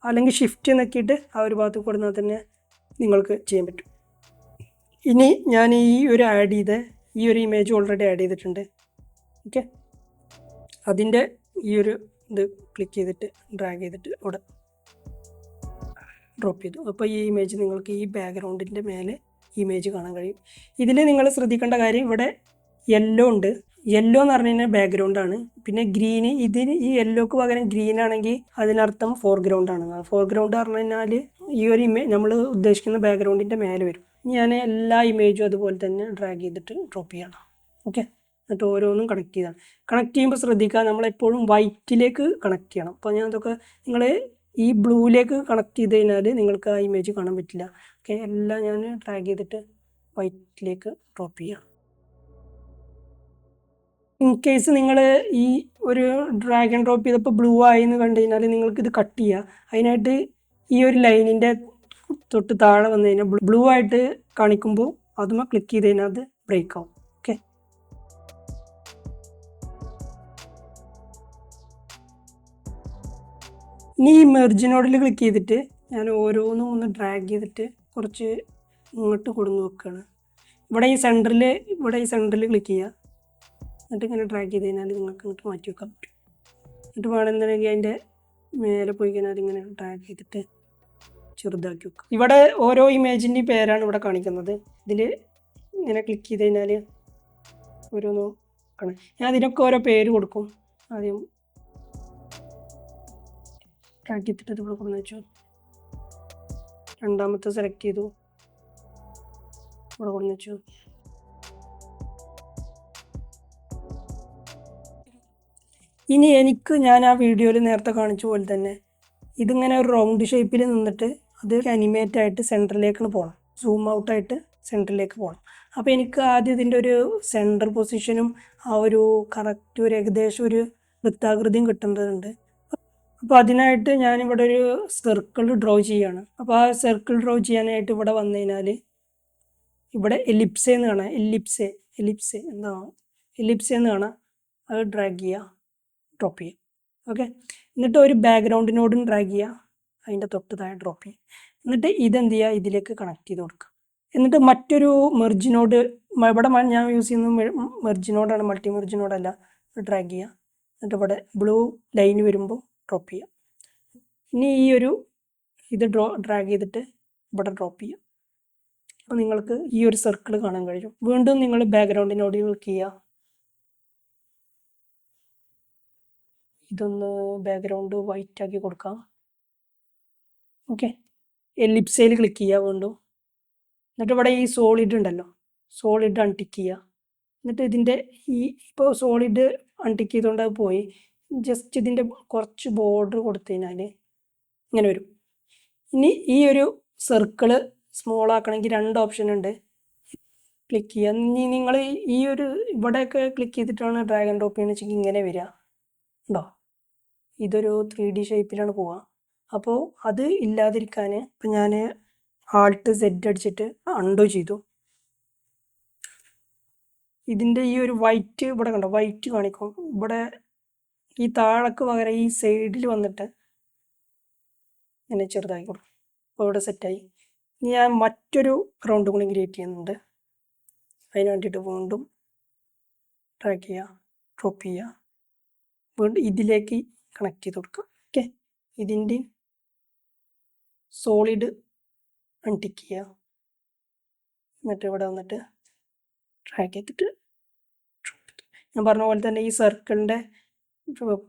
അല്ലെങ്കിൽ ഷിഫ്റ്റ് നോക്കിയിട്ട് ആ ഒരു ഭാഗത്ത് കൊടുന്നാൽ തന്നെ നിങ്ങൾക്ക് ചെയ്യാൻ പറ്റും. ഇനി ഞാൻ ഈ ഒരു ഇമേജ് ഓൾറെഡി ആഡ് ചെയ്തിട്ടുണ്ട്. ഓക്കെ, അതിൻ്റെ ഈ ഒരു ഇത് ക്ലിക്ക് ചെയ്തിട്ട് ഡ്രാഗ് ചെയ്തിട്ട് ഇവിടെ ഡ്രോപ്പ് ചെയ്തു. അപ്പോൾ ഈ ഇമേജ് നിങ്ങൾക്ക് ഈ ബാക്ക്ഗ്രൗണ്ടിൻ്റെ മേലെ ഇമേജ് കാണാൻ കഴിയും. ഇതിൽ നിങ്ങൾ ശ്രദ്ധിക്കേണ്ട കാര്യം ഇവിടെ യെല്ലോ ഉണ്ട്. യെല്ലോ എന്ന് പറഞ്ഞു കഴിഞ്ഞാൽ ബാക്ക്ഗ്രൗണ്ടാണ്. പിന്നെ ഗ്രീന്, ഇതിന് ഈ യെല്ലോക്ക് പകരം ഗ്രീൻ ആണെങ്കിൽ അതിനർത്ഥം ഫോർഗ്രൗണ്ട് ആണ്. ഫോർഗ്രൗണ്ട് പറഞ്ഞു കഴിഞ്ഞാൽ ഈ ഒരു നമ്മൾ ഉദ്ദേശിക്കുന്ന ബാക്ക്ഗ്രൗണ്ടിൻ്റെ മേലെ വരും. ഞാൻ എല്ലാ ഇമേജും അതുപോലെ തന്നെ ഡ്രാഗ് ചെയ്തിട്ട് ഡ്രോപ്പ് ചെയ്യണം. ഓക്കെ, എന്നിട്ട് ഓരോന്നും കണക്ട് ചെയ്യണം. കണക്ട് ചെയ്യുമ്പോൾ ശ്രദ്ധിക്കുക, നമ്മളെപ്പോഴും വൈറ്റിലേക്ക് കണക്ട് ചെയ്യണം. അപ്പോൾ ഞാൻ അതൊക്കെ നിങ്ങൾ ഈ ബ്ലൂയിലേക്ക് കണക്ട് ചെയ്ത് കഴിഞ്ഞാൽ നിങ്ങൾക്ക് ആ ഇമേജ് കാണാൻ പറ്റില്ല. ഓക്കെ, എല്ലാം ഞാൻ ഡ്രാഗ് ചെയ്തിട്ട് വൈറ്റിലേക്ക് ഡ്രോപ്പ് ചെയ്യാം. ഇൻ കേസ് നിങ്ങൾ ഈ ഒരു ഡ്രാഗ് ആൻഡ് ഡ്രോപ്പ് ചെയ്തപ്പോൾ ബ്ലൂ ആയി എന്ന് കണ്ടു കഴിഞ്ഞാൽ നിങ്ങൾക്കിത് കട്ട് ചെയ്യുക. അതിനായിട്ട് ഈ ഒരു ലൈനിൻ്റെ തൊട്ട് താഴെ വന്നു കഴിഞ്ഞാൽ ബ്ലൂ ആയിട്ട് കാണിക്കുമ്പോൾ അതുമ്മ ക്ലിക്ക് ചെയ്ത് കഴിഞ്ഞാൽ അത് ബ്രേക്ക് ആവും. ഓക്കെ, ഇനി ഈ മെർജ് നോഡിൽ ക്ലിക്ക് ചെയ്തിട്ട് ഞാൻ ഓരോന്നും ഒന്ന് ഡ്രാഗ് ചെയ്തിട്ട് കുറച്ച് ഇങ്ങോട്ട് കൊടുന്ന് വെക്കുകയാണ്. ഇവിടെ ഈ സെൻറ്ററിൽ ക്ലിക്ക് ചെയ്യുക. എന്നിട്ട് ഇങ്ങനെ ഡ്രാഗ് ചെയ്ത് കഴിഞ്ഞാൽ നിങ്ങൾക്ക് ഇങ്ങോട്ട് മാറ്റി വെക്കാൻ പറ്റും. എന്നിട്ട് വേണമെന്നുണ്ടെങ്കിൽ അതിൻ്റെ മേലെ പോയി കഴിഞ്ഞാൽ ഇങ്ങനെ ഡ്രാഗ് ചെയ്തിട്ട് ചെറുതാക്കി വെക്കുക. ഇവിടെ ഓരോ ഇമേജിൻ്റെ പേരാണ് ഇവിടെ കാണിക്കുന്നത്. ഇതിൽ ഇങ്ങനെ ക്ലിക്ക് ചെയ്ത് കഴിഞ്ഞാൽ ഓരോന്നും കാണാം. ഞാൻ അതിനൊക്കെ ഓരോ പേര് കൊടുക്കും. ആദ്യം ഡ്രാഗ് ചെയ്തിട്ട് ഇത് ഇവിടെ കൊണ്ടു വെച്ചു. രണ്ടാമത്തെ സെലക്ട് ചെയ്തു, ഇവിടെ കൊണ്ടു വെച്ചു. ഇനി ഞാൻ ആ വീഡിയോയിൽ നേരത്തെ കാണിച്ച പോലെ തന്നെ ഇതിങ്ങനെ ഒരു റൗണ്ട് ഷേപ്പിൽ നിന്നിട്ട് അത് അനിമേറ്റ് ആയിട്ട് സെൻറ്ററിലേക്കാണ് പോകണം. സൂം ഔട്ടായിട്ട് സെൻറ്ററിലേക്ക് പോകണം. അപ്പോൾ എനിക്ക് ആദ്യം ഇതിൻ്റെ ഒരു സെൻറ്റർ പൊസിഷനും ആ ഒരു കറക്റ്റ് ഒരു ഏകദേശം ഒരു വൃത്താകൃതിയും കിട്ടേണ്ടതുണ്ട്. അപ്പോൾ അതിനായിട്ട് ഞാനിവിടെ ഒരു സർക്കിൾ ഡ്രോ ചെയ്യുകയാണ്. അപ്പോൾ ആ സർക്കിൾ ഡ്രോ ചെയ്യാനായിട്ട് ഇവിടെ വന്നു കഴിഞ്ഞാൽ ഇവിടെ എലിപ്സെ എന്ന് കാണാം. എലിപ്സെ എന്ന് കാണാം. അത് ഡ്രാഗ് ചെയ്യുക, ഡ്രോപ്പ് ചെയ്യുക. ഓക്കെ, എന്നിട്ട് ഒരു ബാക്ക്ഗ്രൗണ്ടിനോടും ഡ്രാഗ് ചെയ്യുക, അതിൻ്റെ തൊട്ട് താഴെ ഡ്രോപ്പ് ചെയ്യുക. എന്നിട്ട് ഇതെന്ത് ചെയ്യുക, ഇതിലേക്ക് കണക്ട് ചെയ്ത് കൊടുക്കുക. എന്നിട്ട് മറ്റൊരു മെർജിനോട്, ഇവിടെ ഞാൻ യൂസ് ചെയ്യുന്നത് മെർജിനോടാണ്, മൾട്ടി മെർജിനോടല്ല. ഡ്രാഗ് ചെയ്യുക, എന്നിട്ട് ഇവിടെ ബ്ലൂ ലൈൻ വരുമ്പോൾ ഡ്രോപ്പ് ചെയ്യുക. ഇനി ഇത് ഡ്രാഗ് ചെയ്തിട്ട് ഇവിടെ ഡ്രോപ്പ് ചെയ്യുക. അപ്പോൾ നിങ്ങൾക്ക് ഈ ഒരു സർക്കിൾ കാണാൻ കഴിയും. വീണ്ടും നിങ്ങൾ ബാക്ക്ഗ്രൗണ്ടിനോട് ക്ലിക്ക് ചെയ്യുക. ഇതൊന്ന് ബാക്ക്ഗ്രൗണ്ട് വൈറ്റ് ആക്കി കൊടുക്കാം. ഓക്കെ, എലിപ്സയിൽ ക്ലിക്ക് ചെയ്യുക വീണ്ടും. എന്നിട്ട് ഇവിടെ ഈ സോളിഡ് ഉണ്ടല്ലോ, സോളിഡ് അൺടിക്ക് ചെയ്യുക. എന്നിട്ട് ഇതിൻ്റെ ഇപ്പോൾ സോളിഡ് അൺടിക്ക് ചെയ്തുകൊണ്ട് അത് പോയി. ജസ്റ്റ് ഇതിൻ്റെ കുറച്ച് ബോർഡർ കൊടുത്തു കഴിഞ്ഞാൽ ഇങ്ങനെ വരും. ഇനി ഈ ഒരു സർക്കിള് സ്മോൾ ആക്കണമെങ്കിൽ 2 ഓപ്ഷൻ ഉണ്ട്. ക്ലിക്ക് ചെയ്യുക. ഇനി നിങ്ങൾ ഇവിടെയൊക്കെ ക്ലിക്ക് ചെയ്തിട്ടാണ് ഡ്രാഗ് ആൻഡ് ഡ്രോപ്പ് ചെയ്യുന്നത് വെച്ചെങ്കിൽ ഇങ്ങനെ വരിക ഉണ്ടോ. ഇതൊരു 3D ഷേപ്പിലാണ് പോവുക. അപ്പോൾ അത് ഇല്ലാതിരിക്കാൻ ഇപ്പം ഞാൻ Alt Z അടിച്ചിട്ട് അൺഡു ചെയ്തു. ഇതിൻ്റെ ഈ ഒരു വൈറ്റ് ഇവിടെ കണ്ടോ, വൈറ്റ് കാണിക്കും. ഇവിടെ ഈ താഴക്ക് പകരം ഈ സൈഡിൽ വന്നിട്ട് ഇങ്ങനെ ചെറുതാക്കി കൊടുക്കും. അപ്പോൾ ഇവിടെ സെറ്റായി. ഇനി ഞാൻ മറ്റൊരു റൗണ്ട് കൂടി ക്രിയേറ്റ് ചെയ്യുന്നുണ്ട്. അതിന് വേണ്ടിയിട്ട് വീണ്ടും ഡ്രാഗ് ചെയ്യുക, ഡ്രോപ്പ് ചെയ്യുക, വീണ്ടും ഇതിലേക്ക് കണക്ട് ചെയ്ത് കൊടുക്കുക. ഓക്കെ, ഇതിൻ്റെ സോളിഡ് അൺടിക്ക് ചെയ്യുക. എന്നിട്ട് ഇവിടെ വന്നിട്ട് ഡ്രാഗ് ചെയ്തിട്ട് ഞാൻ പറഞ്ഞ പോലെ തന്നെ ഈ സർക്കിളിൻ്റെ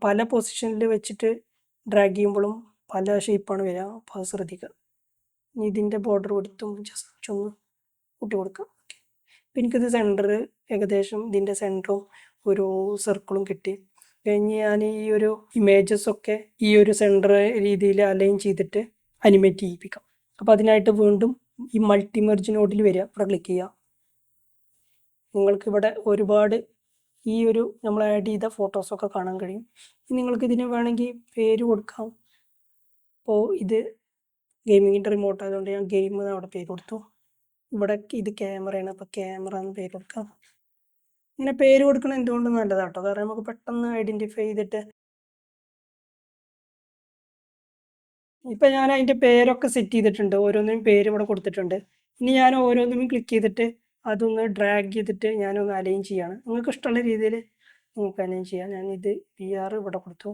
പല പൊസിഷനിൽ വെച്ചിട്ട് ഡ്രാഗ് ചെയ്യുമ്പോഴും പല ഷേപ്പാണ് വരിക. അപ്പോൾ അത് ശ്രദ്ധിക്കുക. ഇനി ഇതിൻ്റെ ബോർഡർ കൊടുത്തും ജസ്റ്റ് ഒന്ന് കൂട്ടി കൊടുക്കുക. അപ്പോൾ എനിക്കിത് സെൻറ്റർ ഏകദേശം ഇതിൻ്റെ സെൻറ്ററും ഒരു സർക്കിളും കിട്ടി. കഴിഞ്ഞ് ഞാൻ ഈ ഒരു ഇമേജസൊക്കെ ഈ ഒരു സെൻറ്റർ രീതിയിൽ അലൈൻ ചെയ്തിട്ട് അനിമേറ്റ് ചെയ്യിപ്പിക്കാം. അപ്പോൾ അതിനായിട്ട് വീണ്ടും ഈ മൾട്ടി മെർജ് നോഡിൽ വരിക, ഇവിടെ ക്ലിക്ക് ചെയ്യുക. നിങ്ങൾക്കിവിടെ ഒരുപാട് നമ്മൾ ആഡ് ചെയ്ത ഫോട്ടോസൊക്കെ കാണാൻ കഴിയും. നിങ്ങൾക്ക് ഇതിന് വേണമെങ്കിൽ പേര് കൊടുക്കാം. അപ്പോൾ ഇത് ഗെയിമിങ്ങിൻ്റെ റിമോട്ട് ആയതുകൊണ്ട് ഞാൻ ഗെയിം അവിടെ പേര് കൊടുത്തു. ഇവിടെ ഇത് ക്യാമറയാണ്, അപ്പോൾ ക്യാമറ എന്ന് പേര് കൊടുക്കാം. ഇങ്ങനെ പേര് കൊടുക്കണം എന്തുകൊണ്ട് നല്ലതാണ് കേട്ടോ. കാരണം നമുക്ക് പെട്ടെന്ന് ഐഡൻറ്റിഫൈ ചെയ്തിട്ട്. ഇപ്പം ഞാൻ അതിൻ്റെ പേരൊക്കെ സെറ്റ് ചെയ്തിട്ടുണ്ട്. ഓരോന്നിനും പേര് ഇവിടെ കൊടുത്തിട്ടുണ്ട്. ഇനി ഞാൻ ഓരോന്നിനും ക്ലിക്ക് ചെയ്തിട്ട് അതൊന്ന് ഡ്രാഗ് ചെയ്തിട്ട് ഞാനൊന്ന് അലൈൻ ചെയ്യാണ്. നിങ്ങൾക്ക് ഇഷ്ടമുള്ള രീതിയിൽ നിങ്ങൾക്ക് അലൈൻ ചെയ്യാം. ഞാനിത് VR ഇവിടെ കൊടുത്തു.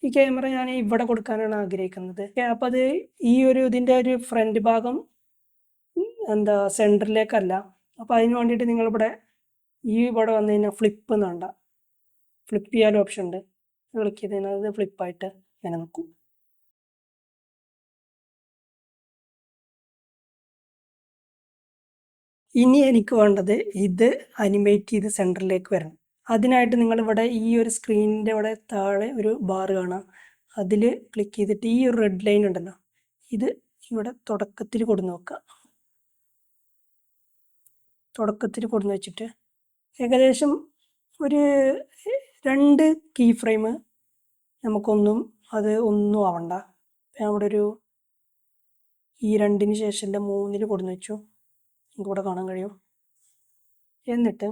ഈ ക്യാമറ ഞാൻ ഇവിടെ കൊടുക്കാനാണ് ആഗ്രഹിക്കുന്നത്. അപ്പോൾ അത് ഈ ഇതിൻ്റെ ഒരു ഫ്രണ്ട് ഭാഗം എന്താ സെൻറ്ററിലേക്കല്ല. അപ്പോൾ അതിന് വേണ്ടിയിട്ട് നിങ്ങളിവിടെ ഇവിടെ വന്നു കഴിഞ്ഞാൽ ഫ്ലിപ്പ് എന്നുണ്ട, ഫ്ലിപ്പ് ചെയ്യാൻ ഓപ്ഷൻ ഉണ്ട്. ക്ലിക്ക് ചെയ്ത് കഴിഞ്ഞാൽ അത് ഫ്ലിപ്പായിട്ട് ഇങ്ങനെ നിൽക്കും. ഇനി എനിക്ക് വേണ്ടത് ഇത് അനിമേറ്റ് ചെയ്ത് സെൻറ്ററിലേക്ക് വരണം. അതിനായിട്ട് നിങ്ങളിവിടെ ഈ ഒരു സ്ക്രീനിൻ്റെ ഇവിടെ താഴെ ഒരു ബാർ കാണാം. അതിൽ ക്ലിക്ക് ചെയ്തിട്ട് ഈ ഒരു റെഡ് ലൈൻ ഉണ്ടല്ലോ, ഇത് ഇവിടെ തുടക്കത്തിൽ കൊടുന്ന് വെക്കുക. തുടക്കത്തിൽ കൊടുന്ന് വെച്ചിട്ട് ഏകദേശം ഒരു 2 കീ ഫ്രെയിം നമുക്കൊന്നും ആവണ്ട. ഞാൻ ഇവിടെ ഈ 2ന് ശേഷം 3ൽ കൊടുന്ന് വെച്ചു. ഇവിടെ കാണാൻ കഴിയും. എന്നിട്ട്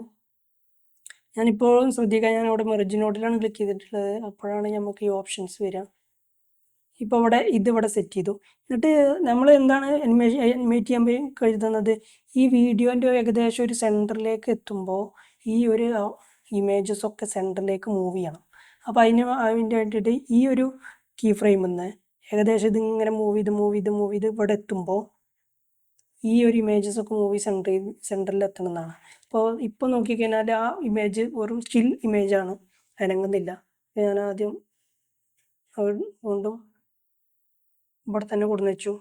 ഞാനിപ്പോഴും ശ്രദ്ധിക്കാൻ, ഞാൻ അവിടെ മെർജ് നോഡിലാണ് ക്ലിക്ക് ചെയ്തിട്ടുള്ളത്. അപ്പോഴാണ് നമുക്ക് ഈ ഓപ്ഷൻസ് വരിക. ഇപ്പോൾ ഇതിവിടെ സെറ്റ് ചെയ്തു. എന്നിട്ട് നമ്മൾ എന്താണ് അനിമേറ്റ് ചെയ്യാൻ കരുതുന്നത്, ഈ വീഡിയോൻ്റെ ഏകദേശം ഒരു സെൻറ്ററിലേക്ക് എത്തുമ്പോൾ ഈ ഒരു ഇമേജസ് ഒക്കെ സെൻറ്ററിലേക്ക് മൂവ് ചെയ്യണം. അപ്പോൾ അതിന് വേണ്ടിയിട്ട് ഈ ഒരു കീ ഫ്രെയിമിൽ നിന്ന് ഏകദേശം ഇതിങ്ങനെ മൂവ് ചെയ്ത് ഇവിടെ എത്തുമ്പോൾ ഈ ഒരു ഇമേജസ് ഒക്കെ മൂവി സെൻറ്ററിൽ എത്തണമെന്നാണ്. ഇപ്പോൾ നോക്കിക്കഴിഞ്ഞാൽ ആ ഇമേജ് വെറും സ്റ്റിൽ ഇമേജാണ്, അനങ്ങുന്നില്ല. ഞാൻ ആദ്യം വീണ്ടും ഇവിടെ തന്നെ കൊടുന്ന് വെച്ചു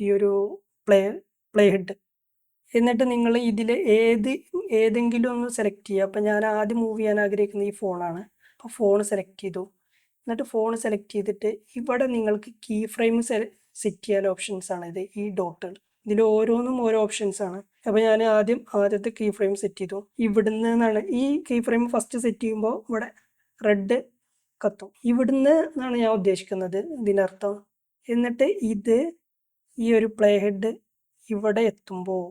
ഈ ഒരു പ്ലേ ഹെഡ്. എന്നിട്ട് നിങ്ങൾ ഇതിൽ ഏതെങ്കിലും ഒന്ന് സെലക്ട് ചെയ്യുക. അപ്പോൾ ഞാൻ ആദ്യം മൂവ് ചെയ്യാൻ ആഗ്രഹിക്കുന്ന ഈ ഫോണാണ്. അപ്പോൾ ഫോൺ സെലക്ട് ചെയ്തു. എന്നിട്ട് ഫോൺ സെലക്ട് ചെയ്തിട്ട് ഇവിടെ നിങ്ങൾക്ക് കീ ഫ്രെയിം സെറ്റ് ചെയ്യാൻ ഓപ്ഷൻസ് ആണ് ഇത്, ഈ ഡോട്ടുകൾ. ഇതിൽ ഓരോന്നും ഓരോ ഓപ്ഷൻസ് ആണ്. അപ്പോൾ ഞാൻ ആദ്യത്തെ കീ ഫ്രെയിം സെറ്റ് ചെയ്തു. ഇവിടുന്ന് നിന്നാണ് ഈ കീ ഫ്രെയിം ഫസ്റ്റ് സെറ്റ് ചെയ്യുമ്പോൾ ഇവിടെ റെഡ് കത്തും. ഇവിടുന്ന് എന്നാണ് ഞാൻ ഉദ്ദേശിക്കുന്നത് ഇതിനർത്ഥം. എന്നിട്ട് ഈ ഒരു പ്ലേ ഹെഡ് ഇവിടെ എത്തുമ്പോൾ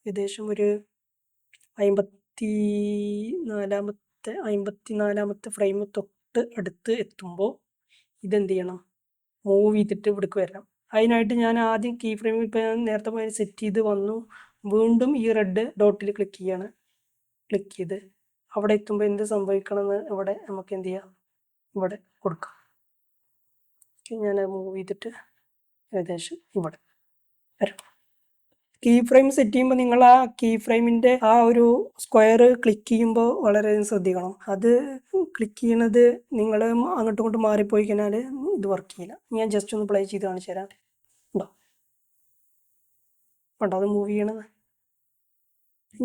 ഏകദേശം ഒരു 54ാമത്തെ ഫ്രെയിം തൊട്ട് അടുത്ത് എത്തുമ്പോൾ ഇതെന്ത് ചെയ്യണം, മൂവ് ചെയ്തിട്ട് ഇവിടേക്ക് വരണം. അതിനായിട്ട് ഞാൻ ആദ്യം കീ ഫ്രെയിം ഇപ്പോൾ ഞാൻ നേരത്തെ പോയി സെറ്റ് ചെയ്ത് വന്നു. വീണ്ടും ഈ റെഡ് ഡോട്ടിൽ ക്ലിക്ക് ചെയ്യാണ്. ക്ലിക്ക് ചെയ്ത് അവിടെ എത്തുമ്പോൾ എന്ത് സംഭവിക്കണമെന്ന് ഇവിടെ നമുക്ക് എന്ത് ചെയ്യാം, ഇവിടെ കൊടുക്കാം. ഞാൻ മൂവ് ചെയ്തിട്ട് ഏകദേശം ഇവിടെ വരും. കീ ഫ്രെയിം സെറ്റ് ചെയ്യുമ്പോൾ നിങ്ങൾ ആ കീ ഫ്രെയിമിൻ്റെ ആ ഒരു സ്ക്വയർ ക്ലിക്ക് ചെയ്യുമ്പോൾ വളരെയധികം ശ്രദ്ധിക്കണം. അത് ക്ലിക്ക് ചെയ്യണത് നിങ്ങൾ അങ്ങോട്ടും ഇങ്ങോട്ടും മാറിപ്പോയി കഴിഞ്ഞാൽ ഇത് വർക്ക് ചെയ്യില്ല. ഞാൻ ജസ്റ്റ് ഒന്ന് പ്ലേ ചെയ്ത് കാണിച്ചു തരാം. ഉണ്ടോ അത് മൂവ് ചെയ്യണത്.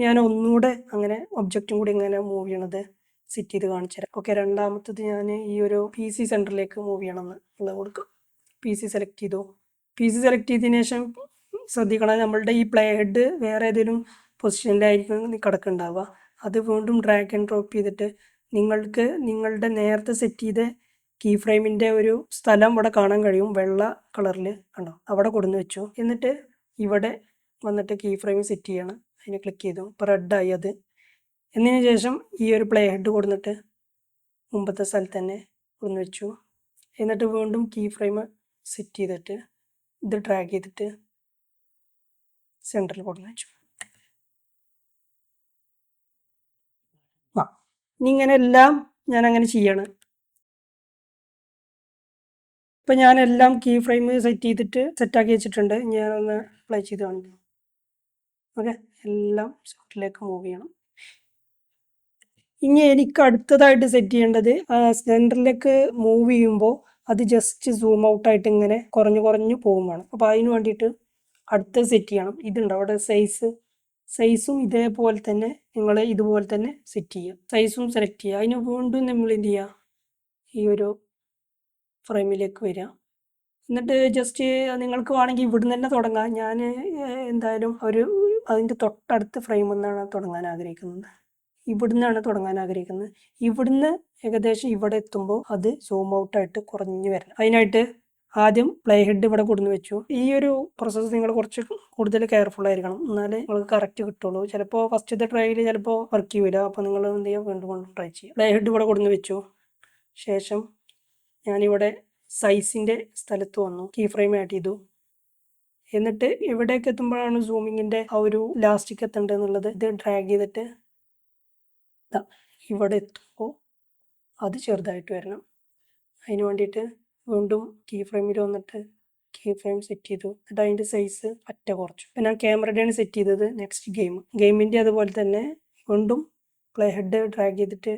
ഞാൻ ഒന്നുകൂടെ അങ്ങനെ ഒബ്ജക്റ്റും കൂടി ഇങ്ങനെ മൂവ് ചെയ്യണത് സെറ്റ് ചെയ്ത് കാണിച്ചു തരാം. ഓക്കെ, രണ്ടാമത്തത് ഞാൻ ഈ ഒരു PC സെൻറ്ററിലേക്ക് മൂവ് ചെയ്യണമെന്ന് ഉള്ളത് കൊടുക്കും. PC സെലക്ട് ചെയ്തു. PC സെലക്ട് ചെയ്തതിന് ശേഷം ശ്രദ്ധിക്കണം, നമ്മളുടെ ഈ പ്ലേ ഹെഡ് വേറെ ഏതെങ്കിലും പൊസിഷനിലായിരിക്കും കിടക്കുന്നുണ്ടാവുക. അത് വീണ്ടും ഡ്രാഗ് ആൻഡ് ഡ്രോപ്പ് ചെയ്തിട്ട് നിങ്ങൾക്ക് നിങ്ങളുടെ നേരത്തെ സെറ്റ് ചെയ്ത കീ ഫ്രെയിമിൻ്റെ ഒരു സ്ഥലം ഇവിടെ കാണാൻ കഴിയും, വെള്ള കളറിൽ കണ്ടോ, അവിടെ കൊടുന്ന് വെച്ചു. എന്നിട്ട് ഇവിടെ വന്നിട്ട് കീ ഫ്രെയിം സെറ്റ് ചെയ്യണം. അതിന് ക്ലിക്ക് ചെയ്തു. ഇപ്പോൾ റെഡായി അത്. എന്നതിന് ശേഷം ഈ ഒരു പ്ലേ ഹെഡ് കൊടുത്തിട്ട് മുമ്പത്തെ സ്ഥലത്ത് തന്നെ കൊടുന്ന് വെച്ചു. എന്നിട്ട് വീണ്ടും കീ ഫ്രെയിം സെറ്റ് ചെയ്തിട്ട് ഇത് ഡ്രാഗ് ചെയ്തിട്ട് സെൻറ്ററിൽ കൊടുന്ന് വെച്ചു. ഇനി ഇങ്ങനെ എല്ലാം ഞാൻ അങ്ങനെ ചെയ്യാണ്. ഇപ്പം ഞാനെല്ലാം കീ ഫ്രെയിം സെറ്റ് ചെയ്തിട്ട് സെറ്റാക്കി വെച്ചിട്ടുണ്ട്. ഞാനൊന്ന് പ്ലേ ചെയ്ത് കാണിക്കാം. ഓക്കെ, എല്ലാം സെൻറ്ററിലേക്ക് മൂവ് ചെയ്യണം. ഇനി എനിക്ക് അടുത്തതായിട്ട് സെറ്റ് ചെയ്യേണ്ടത് സെൻറ്ററിലേക്ക് മൂവ് ചെയ്യുമ്പോൾ അത് ജസ്റ്റ് സൂം ഔട്ടായിട്ട് ഇങ്ങനെ കുറഞ്ഞു പോകുമാണ്. അപ്പോൾ അതിന് വേണ്ടിയിട്ട് അടുത്ത സെറ്റ് ചെയ്യണം. ഇതുണ്ട് അവിടെ സൈസും ഇതേപോലെ തന്നെ നിങ്ങൾ ഇതുപോലെ തന്നെ സെറ്റ് ചെയ്യുക. സൈസും സെലക്ട് ചെയ്യുക. അതിന് വീണ്ടും നമ്മൾ എന്ത് ചെയ്യുക, ഈ ഒരു ഫ്രെയിമിലേക്ക് വരിക. എന്നിട്ട് ജസ്റ്റ് നിങ്ങൾക്ക് വേണമെങ്കിൽ ഇവിടുന്ന് തന്നെ തുടങ്ങാം. ഞാൻ എന്തായാലും അതിൻ്റെ തൊട്ടടുത്ത ഫ്രെയിമിൽ നിന്നാണ് തുടങ്ങാൻ ആഗ്രഹിക്കുന്നത്. ഇവിടുന്ന് ഏകദേശം ഇവിടെ എത്തുമ്പോൾ അത് സൂം ഔട്ടായിട്ട് കുറഞ്ഞു വരണം. അതിനായിട്ട് ആദ്യം പ്ലേ ഹെഡ് ഇവിടെ കൊടുന്ന് വെച്ചു. ഈ ഒരു പ്രോസസ്സ് നിങ്ങൾ കുറച്ച് കൂടുതൽ കെയർഫുൾ ആയിരിക്കണം, എന്നാലേ നിങ്ങൾക്ക് കറക്റ്റ് കിട്ടുള്ളൂ. ചിലപ്പോൾ ഫസ്റ്റത്തെ ട്രൈയിൽ ചിലപ്പോൾ വർക്ക് ചെയ്യില്ല. അപ്പോൾ നിങ്ങൾ എന്ത് ചെയ്യുക, വീണ്ടും ട്രൈ ചെയ്യുക. പ്ലേ ഹെഡ് ഇവിടെ കൊടുന്ന് വെച്ചു. ശേഷം ഞാനിവിടെ സൈസിൻ്റെ സ്ഥലത്ത് വന്നു, കീ ഫ്രെയിം ആഡ് ചെയ്തു. എന്നിട്ട് ഇവിടേക്ക് എത്തുമ്പോഴാണ് സൂമിങ്ങിൻ്റെ ആ ഒരു ലാസ്റ്റിക്ക് എത്തേണ്ടത് എന്നുള്ളത്. ഇത് ഡ്രാഗ് ചെയ്തിട്ട് ഇവിടെ എത്തുമ്പോൾ അത് ചെറുതായിട്ട് വരണം. അതിന് വേണ്ടിയിട്ട് വീണ്ടും കീ ഫ്രെയിമിൽ വന്നിട്ട് കീ ഫ്രെയിം സെറ്റ് ചെയ്തു. എന്നിട്ട് അതിൻ്റെ സൈസ് പറ്റ കുറച്ചു. ഇപ്പം ഞാൻ ക്യാമറയുടെയാണ് സെറ്റ് ചെയ്തത്. നെക്സ്റ്റ് ഗെയിമിൻ്റെ അതുപോലെ തന്നെ വീണ്ടും പ്ലേ ഹെഡ് ഡ്രാഗ് ചെയ്തിട്ട്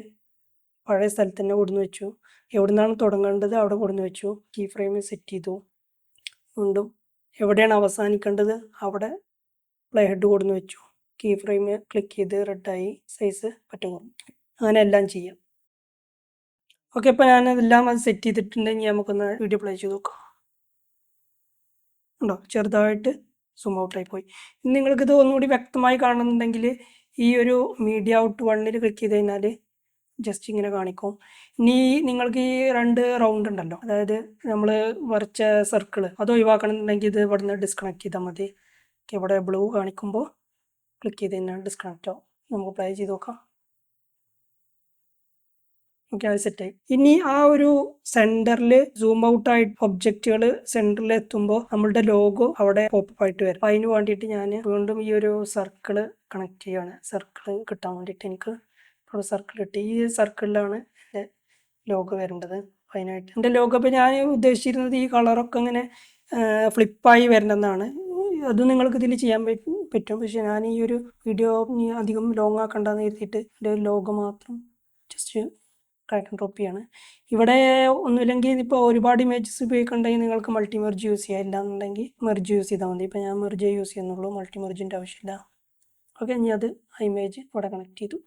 പഴയ സ്ഥലത്ത് തന്നെ കൊടുന്ന് വെച്ചു. എവിടെ നിന്നാണ് തുടങ്ങേണ്ടത് അവിടെ കൊടുന്ന് വെച്ചു. കീ ഫ്രെയിം സെറ്റ് ചെയ്തു. വീണ്ടും എവിടെയാണ് അവസാനിക്കേണ്ടത് അവിടെ പ്ലേ ഹെഡ് കൊടുന്ന് വെച്ചു. കീ ഫ്രെയിം ക്ലിക്ക് ചെയ്ത് റെഡായി, സൈസ് പറ്റ കുറഞ്ഞു. അങ്ങനെ എല്ലാം ചെയ്യാം. ഓക്കെ, ഇപ്പോൾ ഞാനതെല്ലാം അത് സെറ്റ് ചെയ്തിട്ടുണ്ടെങ്കിൽ നമുക്കൊന്ന് വീഡിയോ പ്ലേ ചെയ്ത് നോക്കാം. ഉണ്ടോ, ചെറുതായിട്ട് സൂം ഔട്ടായി പോയി. ഇനി നിങ്ങൾക്കിത് ഒന്നുകൂടി വ്യക്തമായി കാണുന്നുണ്ടെങ്കിൽ ഈ ഒരു മീഡിയ ഔട്ട് 1 ക്ലിക്ക് ചെയ്ത് കഴിഞ്ഞാൽ ജസ്റ്റ് ഇങ്ങനെ കാണിക്കും. ഇനി നിങ്ങൾക്ക് ഈ 2 റൗണ്ട് ഉണ്ടല്ലോ, അതായത് നമ്മൾ വരച്ച സർക്കിൾ അത് ഒഴിവാക്കണമെന്നുണ്ടെങ്കിൽ ഇത് ഇവിടുന്ന് ഡിസ്കണക്ട് ചെയ്താൽ മതി. ഇവിടെ ബ്ലൂ കാണിക്കുമ്പോൾ ക്ലിക്ക് ചെയ്ത് കഴിഞ്ഞാൽ ഡിസ്കണക്റ്റ് ആവും. നമുക്ക് പ്ലേ ചെയ്ത് നോക്കാം. ഓക്കെ, അത് സെറ്റായി. ഇനി ആ ഒരു സെന്ററിൽ സൂം ഔട്ട് ആയിട്ട് ഒബ്ജക്റ്റുകൾ സെന്ററിൽ എത്തുമ്പോൾ നമ്മളുടെ ലോഗോ അവിടെ പോപ്പ് ആയിട്ട് വരും. അതിന് വേണ്ടിയിട്ട് ഞാൻ വീണ്ടും ഈ ഒരു സർക്കിള് കണക്ട് ചെയ്യാണ്. സർക്കിള് കിട്ടാൻ വേണ്ടിയിട്ട് എനിക്ക് ഒരു സർക്കിൾ കിട്ടി. ഈ സർക്കിളിലാണ് എൻ്റെ ലോഗോ വരേണ്ടത്. അതിനായിട്ട് എൻ്റെ ലോഗോ ഇപ്പോൾ ഞാൻ ഉദ്ദേശിച്ചിരുന്നത് ഈ കളറൊക്കെ ഇങ്ങനെ ഫ്ലിപ്പായി വരണമെന്നാണ്. അത് നിങ്ങൾക്ക് ഇതിൽ ചെയ്യാൻ പറ്റും. പക്ഷെ ഞാൻ ഈ ഒരു വീഡിയോ അധികം ലോങ് ആക്കണ്ടെന്ന് കരുതിയിട്ട് എൻ്റെ ലോഗോ മാത്രം ജസ്റ്റ് ഡ്രാഗ് ആൻഡ് ഡ്രോപ്പ് ചെയ്യാണ്. ഇവിടെ ഒന്നുമില്ലെങ്കിൽ ഇപ്പോൾ ഒരുപാട് ഇമേജസ് ഉപയോഗിക്കുന്നുണ്ടെങ്കിൽ നിങ്ങൾക്ക് മൾട്ടി മെർജ് യൂസ് ചെയ്യാം. ഇല്ലാന്നുണ്ടെങ്കിൽ മെർജ് യൂസ് ചെയ്താൽ മതി. ഇപ്പോൾ ഞാൻ മെർജ് യൂസ് ചെയ്യുന്നുള്ളൂ, മൾട്ടി മെർജിൻ്റെ ആവശ്യമില്ല. ഓക്കെ, ഇനി അത് ആ ഇമേജ് ഇവിടെ കണക്ട് ചെയ്തു.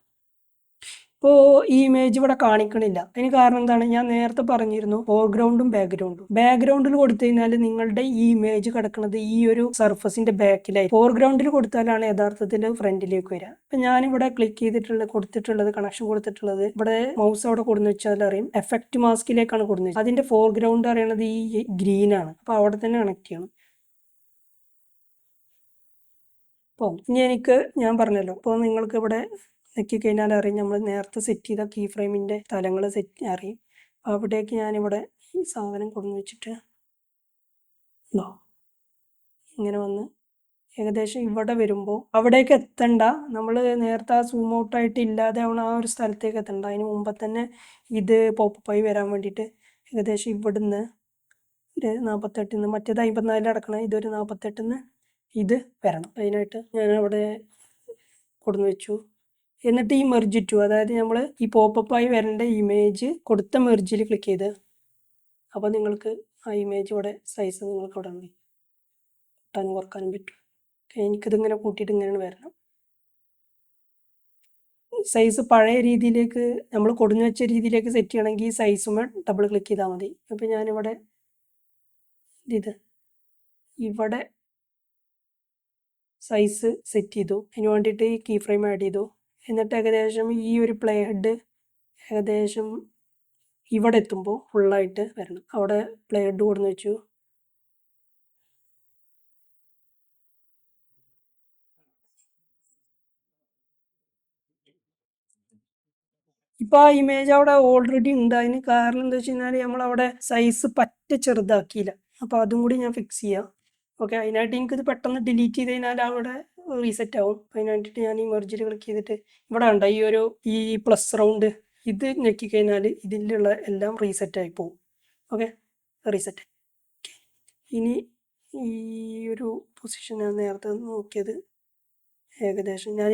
ഇപ്പോൾ ഈ ഇമേജ് ഇവിടെ കാണിക്കണില്ല. അതിന് കാരണം എന്താണ്? ഞാൻ നേരത്തെ പറഞ്ഞിരുന്നു ഫോർഗ്രൗണ്ടും ബാക്ക്ഗ്രൗണ്ടിൽ കൊടുത്തു കഴിഞ്ഞാൽ നിങ്ങളുടെ ഈ ഇമേജ് കിടക്കുന്നത് ഈ ഒരു സർഫസിന്റെ ബാക്കിലായി. ഫോർഗ്രൗണ്ടിൽ കൊടുത്താലാണ് യഥാർത്ഥത്തിൽ ഫ്രണ്ടിലേക്ക് വരിക. അപ്പം ഞാനിവിടെ ക്ലിക്ക് ചെയ്തിട്ടുള്ളത് കണക്ഷൻ കൊടുത്തിട്ടുള്ളത് ഇവിടെ മൗസ് അവിടെ കൊടുന്ന് വെച്ചാൽ അറിയും എഫക്റ്റ് മാസ്കിലേക്കാണ് കൊടുന്ന് വെച്ചത്. അതിന്റെ ഫോർഗ്രൗണ്ട് അറിയണത് ഈ ഗ്രീൻ ആണ്. അപ്പോൾ അവിടെ തന്നെ കണക്ട് ചെയ്യണം. അപ്പോൾ ഇനി ഞാൻ പറഞ്ഞല്ലോ, ഇപ്പോൾ നിങ്ങൾക്ക് ഇവിടെ നെക്കി കഴിഞ്ഞാൽ അറിയും നമ്മൾ നേരത്തെ സെറ്റ് ചെയ്ത കീ ഫ്രെയിമിൻ്റെ സ്ഥലങ്ങൾ സെറ്റ് അറിയും. അവിടേക്ക് ഞാനിവിടെ ഈ സാധനം കൊണ്ടു വെച്ചിട്ട് ഇങ്ങനെ വന്ന് ഏകദേശം ഇവിടെ വരുമ്പോൾ അവിടേക്ക് എത്തണ്ട. നമ്മൾ നേരത്തെ ആ സൂം ഔട്ടായിട്ട് ഇല്ലാതെ ആ ഒരു സ്ഥലത്തേക്ക് എത്തണ്ട. അതിന് മുമ്പ് തന്നെ ഇത് പോപ്പായി വരാൻ വേണ്ടിയിട്ട് ഏകദേശം ഇവിടുന്ന് ഒരു 48 മറ്റേത് 54 അടക്കണം. ഇതൊരു 48 ഇത് വരണം. അതിനായിട്ട് ഞാൻ അവിടെ കൊടുന്ന് വെച്ചു. എന്നിട്ട് ഈ മെർജ് ടു, അതായത് നമ്മൾ ഈ പോപ്പായി വരേണ്ട ഇമേജ് കൊടുത്ത മെർജിൽ ക്ലിക്ക് ചെയ്ത് അപ്പോൾ നിങ്ങൾക്ക് ആ ഇമേജ് ഇവിടെ സൈസ് നിങ്ങൾക്ക് ഇവിടെ കൂട്ടാനും കുറക്കാനും പറ്റും. എനിക്കിതിങ്ങനെ കൂട്ടിയിട്ട് ഇങ്ങനെയാണ് വരണം. സൈസ് പഴയ രീതിയിലേക്ക് നമ്മൾ കൊടുന്നു വെച്ച രീതിയിലേക്ക് സെറ്റ് ചെയ്യണമെങ്കിൽ ഈ സൈസുമേ ഡബിൾ ക്ലിക്ക് ചെയ്താൽ മതി. അപ്പോൾ ഞാനിവിടെ ഇവിടെ സൈസ് സെറ്റ് ചെയ്തു. അതിന് വേണ്ടിയിട്ട് ഈ കീ ഫ്രെയിം ആഡ് ചെയ്തു. എന്നിട്ട് ഏകദേശം ഈ ഒരു പ്ലേ ഹെഡ് ഏകദേശം ഇവിടെ എത്തുമ്പോൾ ഫുള്ളായിട്ട് വരണം. അവിടെ പ്ലേ ഹെഡ് കൊടുന്ന് വെച്ചു. ഇപ്പോൾ ആ ഇമേജ് അവിടെ ഓൾറെഡി ഉണ്ട്. അതിന് കാരണം എന്താ വെച്ച് കഴിഞ്ഞാൽ നമ്മളവിടെ സൈസ് പറ്റ ചെറുതാക്കിയില്ല. അപ്പോൾ അതും കൂടി ഞാൻ ഫിക്സ് ചെയ്യാം. ഓക്കെ, അതിനായിട്ട് എനിക്കിത് പെട്ടെന്ന് ഡിലീറ്റ് ചെയ്ത് കഴിഞ്ഞാൽ അവിടെ റീസെറ്റ് ആവും. അതിനായിട്ട് ഞാൻ ഈ മെർജിൽ ക്ലിക്ക് ചെയ്തിട്ട് ഇവിടെ ഉണ്ട് ഈ പ്ലസ് റൗണ്ട് ഇത് ഞെക്കി കഴിഞ്ഞാൽ ഇതിലുള്ള എല്ലാം റീസെറ്റായി പോകും. Okay, reset. ഇനി ഈ ഒരു പൊസിഷൻ ഞാൻ നേരത്തെ നോക്കിയത് ഏകദേശം ഞാൻ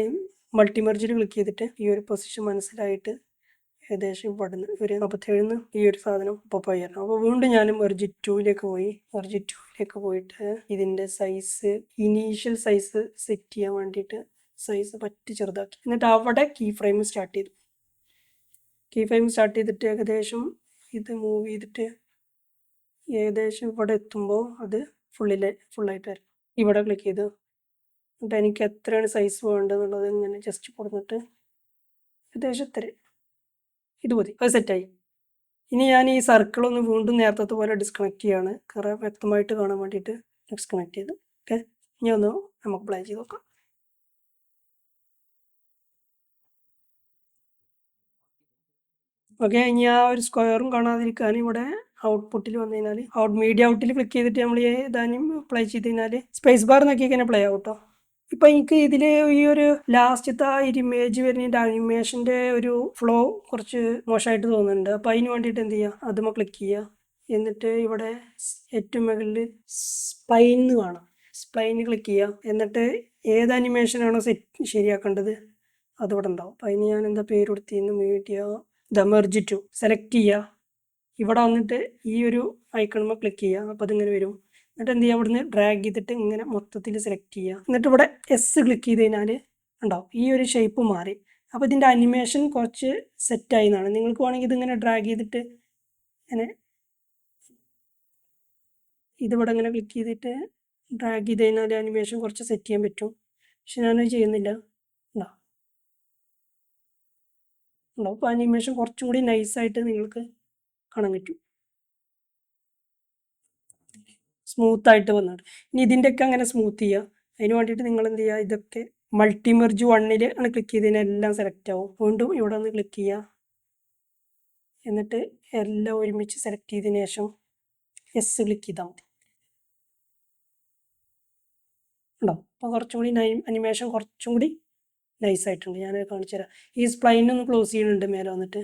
മൾട്ടി മെർജിൽ ക്ലിക്ക് ചെയ്തിട്ട് ഈ ഒരു പൊസിഷൻ മനസ്സിലായിട്ട് ഏകദേശം ഇവിടുന്ന് ഒരു 47 ഈ ഒരു സാധനം പോപ്പായി വരണം. അപ്പോൾ വീണ്ടും ഞാൻ മെർജ് ടൂയിലേക്ക് പോയിട്ട് ഇതിൻ്റെ സൈസ് ഇനീഷ്യൽ സൈസ് സെറ്റ് ചെയ്യാൻ വേണ്ടിയിട്ട് സൈസ് പറ്റി ചെറുതാക്കി. എന്നിട്ട് അവിടെ കീ ഫ്രെയിം സ്റ്റാർട്ട് ചെയ്തിട്ട് ഏകദേശം ഇത് മൂവ് ചെയ്തിട്ട് ഏകദേശം ഇവിടെ എത്തുമ്പോൾ അത് ഫുള്ളായിട്ട് വരും. ഇവിടെ ക്ലിക്ക് ചെയ്ത് എന്നിട്ട് എനിക്ക് എത്രയാണ് സൈസ് വേണ്ടതെന്നുള്ളത് ഇങ്ങനെ ജസ്റ്റ് കൊടുത്തിട്ട് ഏകദേശം ഇത്ര ഇത് മതി. അത് സെറ്റായി. ഇനി ഞാൻ ഈ സർക്കിളൊന്ന് വീണ്ടും നേരത്തെ പോലെ ഡിസ്കണക്ട് ചെയ്യാണ്. കുറേ വ്യക്തമായിട്ട് കാണാൻ വേണ്ടിയിട്ട് ഡിസ്കണക്ട് ചെയ്തു. ഓക്കെ, ഇനി ഒന്ന് നമുക്ക് പ്ലേ ചെയ്ത് നോക്കാം. ഓക്കെ, ഇനി ആ ഒരു സ്ക്വയറും കാണാതിരിക്കാൻ ഇവിടെ ഔട്ട്പുട്ടിൽ വന്നു കഴിഞ്ഞാൽ മീഡിയ ഔട്ടിൽ ക്ലിക്ക് ചെയ്തിട്ട് നമ്മൾ ഏതാനും പ്ലേ ചെയ്ത് കഴിഞ്ഞാൽ സ്പേസ് ബാർ നോക്കി കഴിഞ്ഞാൽ പ്ലേ ആവും കേട്ടോ. ഇപ്പൊ എനിക്ക് ഇതിൽ ഈ ഒരു ലാസ്റ്റത്തെ ആ ഒരു ഇമേജ് വരുന്നതിൻ്റെ അനിമേഷൻ്റെ ഒരു ഫ്ലോ കുറച്ച് മോശമായിട്ട് തോന്നുന്നുണ്ട്. അപ്പോൾ അതിന് വേണ്ടിയിട്ട് എന്ത് ചെയ്യുക, അതുമ്മ ക്ലിക്ക് ചെയ്യുക. എന്നിട്ട് ഇവിടെ ഏറ്റവും മുകളിൽ സ്പ്ലൈൻ കാണാം, സ്പ്ലൈന് ക്ലിക്ക് ചെയ്യുക. എന്നിട്ട് ഏത് അനിമേഷനാണോ ശരിയാക്കേണ്ടത് അതിവിടെ ഉണ്ടാവും. അപ്പം അതിന് ഞാൻ എന്താ പേര് കൊടുത്തിരുന്നു, media the merge to select ചെയ്യുക. ഇവിടെ വന്നിട്ട് ഈ ഒരു ഐക്കണുമ്പോൾ ക്ലിക്ക് ചെയ്യുക. അപ്പോൾ അതിങ്ങനെ വരും. എന്നിട്ട് എന്ത് ചെയ്യുക, ഇവിടുന്ന് ഡ്രാഗ് ചെയ്തിട്ട് ഇങ്ങനെ മൊത്തത്തിൽ സെലക്ട് ചെയ്യുക. എന്നിട്ട് ഇവിടെ എസ് ക്ലിക്ക് ചെയ്ത് കഴിഞ്ഞാൽ ഉണ്ടാവും ഈ ഒരു ഷേപ്പ് മാറി. അപ്പോൾ ഇതിൻ്റെ അനിമേഷൻ കുറച്ച് സെറ്റായി എന്നാണ്. നിങ്ങൾക്ക് വേണമെങ്കിൽ ഇതിങ്ങനെ ഡ്രാഗ് ചെയ്തിട്ട് ഇങ്ങനെ ഇതിവിടെ ഇങ്ങനെ ക്ലിക്ക് ചെയ്തിട്ട് ഡ്രാഗ് ചെയ്ത് കഴിഞ്ഞാൽ അനിമേഷൻ കുറച്ച് സെറ്റ് ചെയ്യാൻ പറ്റും. പക്ഷെ ഞാനത് ചെയ്യുന്നില്ല. ഉണ്ടാവും ഉണ്ടാവും അപ്പോൾ അനിമേഷൻ കുറച്ചും കൂടി നൈസായിട്ട് നിങ്ങൾക്ക് കാണാൻ പറ്റും, സ്മൂത്തായിട്ട് വന്നിട്ട്. ഇനി ഇതിൻ്റെയൊക്കെ അങ്ങനെ സ്മൂത്ത് ചെയ്യുക. അതിന് വേണ്ടിയിട്ട് നിങ്ങൾ എന്ത് ചെയ്യുക, ഇതൊക്കെ മൾട്ടിമെർജ് 1 ആണ് ക്ലിക്ക് ചെയ്തതിന് എല്ലാം സെലക്ട് ആവും. വീണ്ടും ഇവിടെ ഒന്ന് ക്ലിക്ക് ചെയ്യുക. എന്നിട്ട് എല്ലാം ഒരുമിച്ച് സെലക്ട് ചെയ്തതിന് ശേഷം എസ് ക്ലിക്ക് ചെയ്താൽ മതി. ഉണ്ടോ? അപ്പോൾ കുറച്ചും കൂടി അനിമേഷൻ കുറച്ചും കൂടി നൈസായിട്ടുണ്ട്. ഞാനത് കാണിച്ചു തരാം. ഈ സ്പ്ലൈൻ ഒന്ന് ക്ലോസ് ചെയ്യുന്നുണ്ട് മേലെ വന്നിട്ട്.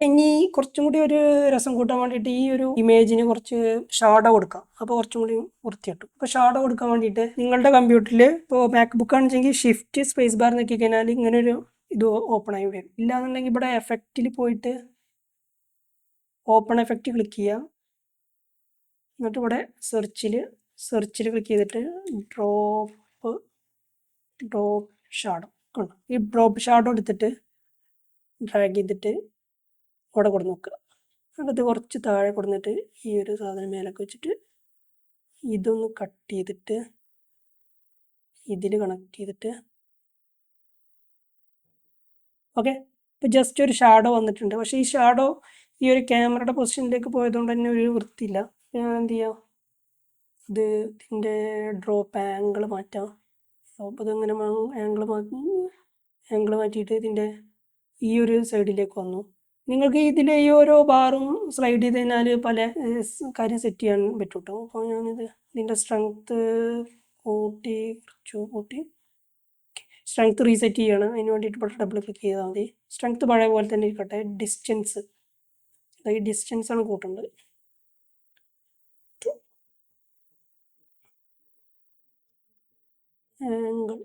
ഇനി കുറച്ചും കൂടി ഒരു രസം കൂട്ടാൻ വേണ്ടിയിട്ട് ഈ ഒരു ഇമേജിന് കുറച്ച് ഷാഡോ കൊടുക്കാം. അപ്പോൾ കുറച്ചും കൂടി വൃത്തി കിട്ടും. അപ്പോൾ ഷാഡോ കൊടുക്കാൻ വേണ്ടിയിട്ട് നിങ്ങളുടെ കമ്പ്യൂട്ടറിൽ ഇപ്പോൾ മാക് ബുക്ക് ആണെന്നുവെച്ചെങ്കിൽ ഷിഫ്റ്റ് സ്പേസ് ബാർ നോക്കി കഴിഞ്ഞാൽ ഇങ്ങനെ ഒരു ഇത് ഓപ്പൺ ആയി വരും. ഇല്ലാന്നുണ്ടെങ്കിൽ ഇവിടെ എഫക്റ്റിൽ പോയിട്ട് ഓപ്പൺ എഫക്റ്റ് ക്ലിക്ക് ചെയ്യുക. എന്നിട്ട് ഇവിടെ സെർച്ചിൽ ക്ലിക്ക് ചെയ്തിട്ട് ഡ്രോപ്പ് ഷാഡോ കണ്ടോ. ഈ ഡ്രോപ്പ് ഷാഡോ എടുത്തിട്ട് ഡ്രാഗ് ചെയ്തിട്ട് ഇവിടെ കൊടുന്ന് നോക്കുക. എന്നിട്ട് കുറച്ച് താഴെ കൊടുത്തിട്ട് ഈ ഒരു സാധനം മേലൊക്കെ വെച്ചിട്ട് ഇതൊന്ന് കട്ട് ചെയ്തിട്ട് ഇതിൽ കണക്ട് ചെയ്തിട്ട് ഓക്കെ. ഇപ്പോൾ ജസ്റ്റ് ഒരു ഷാഡോ വന്നിട്ടുണ്ട്. പക്ഷേ ഈ ഷാഡോ ഈ ഒരു ക്യാമറയുടെ പൊസിഷനിലേക്ക് പോയതുകൊണ്ട് തന്നെ ഒരു വൃത്തിയില്ല. ഞാൻ എന്ത് ചെയ്യാം, ഇത് ഇതിൻ്റെ ഡ്രോപ്പ് ആംഗിൾ മാറ്റാം. അപ്പോൾ ഇതിങ്ങനെ ആംഗിൾ മാറ്റിയിട്ട് ഇതിൻ്റെ ഈ ഒരു സൈഡിലേക്ക് വന്നു. നിങ്ങൾക്ക് ഇതിൽ ഈ ഓരോ ബാറും സ്ലൈഡ് ചെയ്ത് കഴിഞ്ഞാൽ പല കാര്യം സെറ്റ് ചെയ്യാൻ പറ്റും കേട്ടോ. അപ്പോൾ ഞാനിത് ഇതിൻ്റെ സ്ട്രെങ്ത്ത് കൂട്ടി സ്ട്രെങ്ത്ത് റീസെറ്റ് ചെയ്യണം. അതിന് വേണ്ടിയിട്ട് ഇവിടെ ഡബിൾ ക്ലിക്ക് ചെയ്താൽ മതി. സ്ട്രെങ്ത്ത് പഴയ പോലെ തന്നെ ഇരിക്കട്ടെ. ഡിസ്റ്റൻസ് ഈ ഡിസ്റ്റൻസാണ് കൂട്ടേണ്ടത്. ആംഗിൾ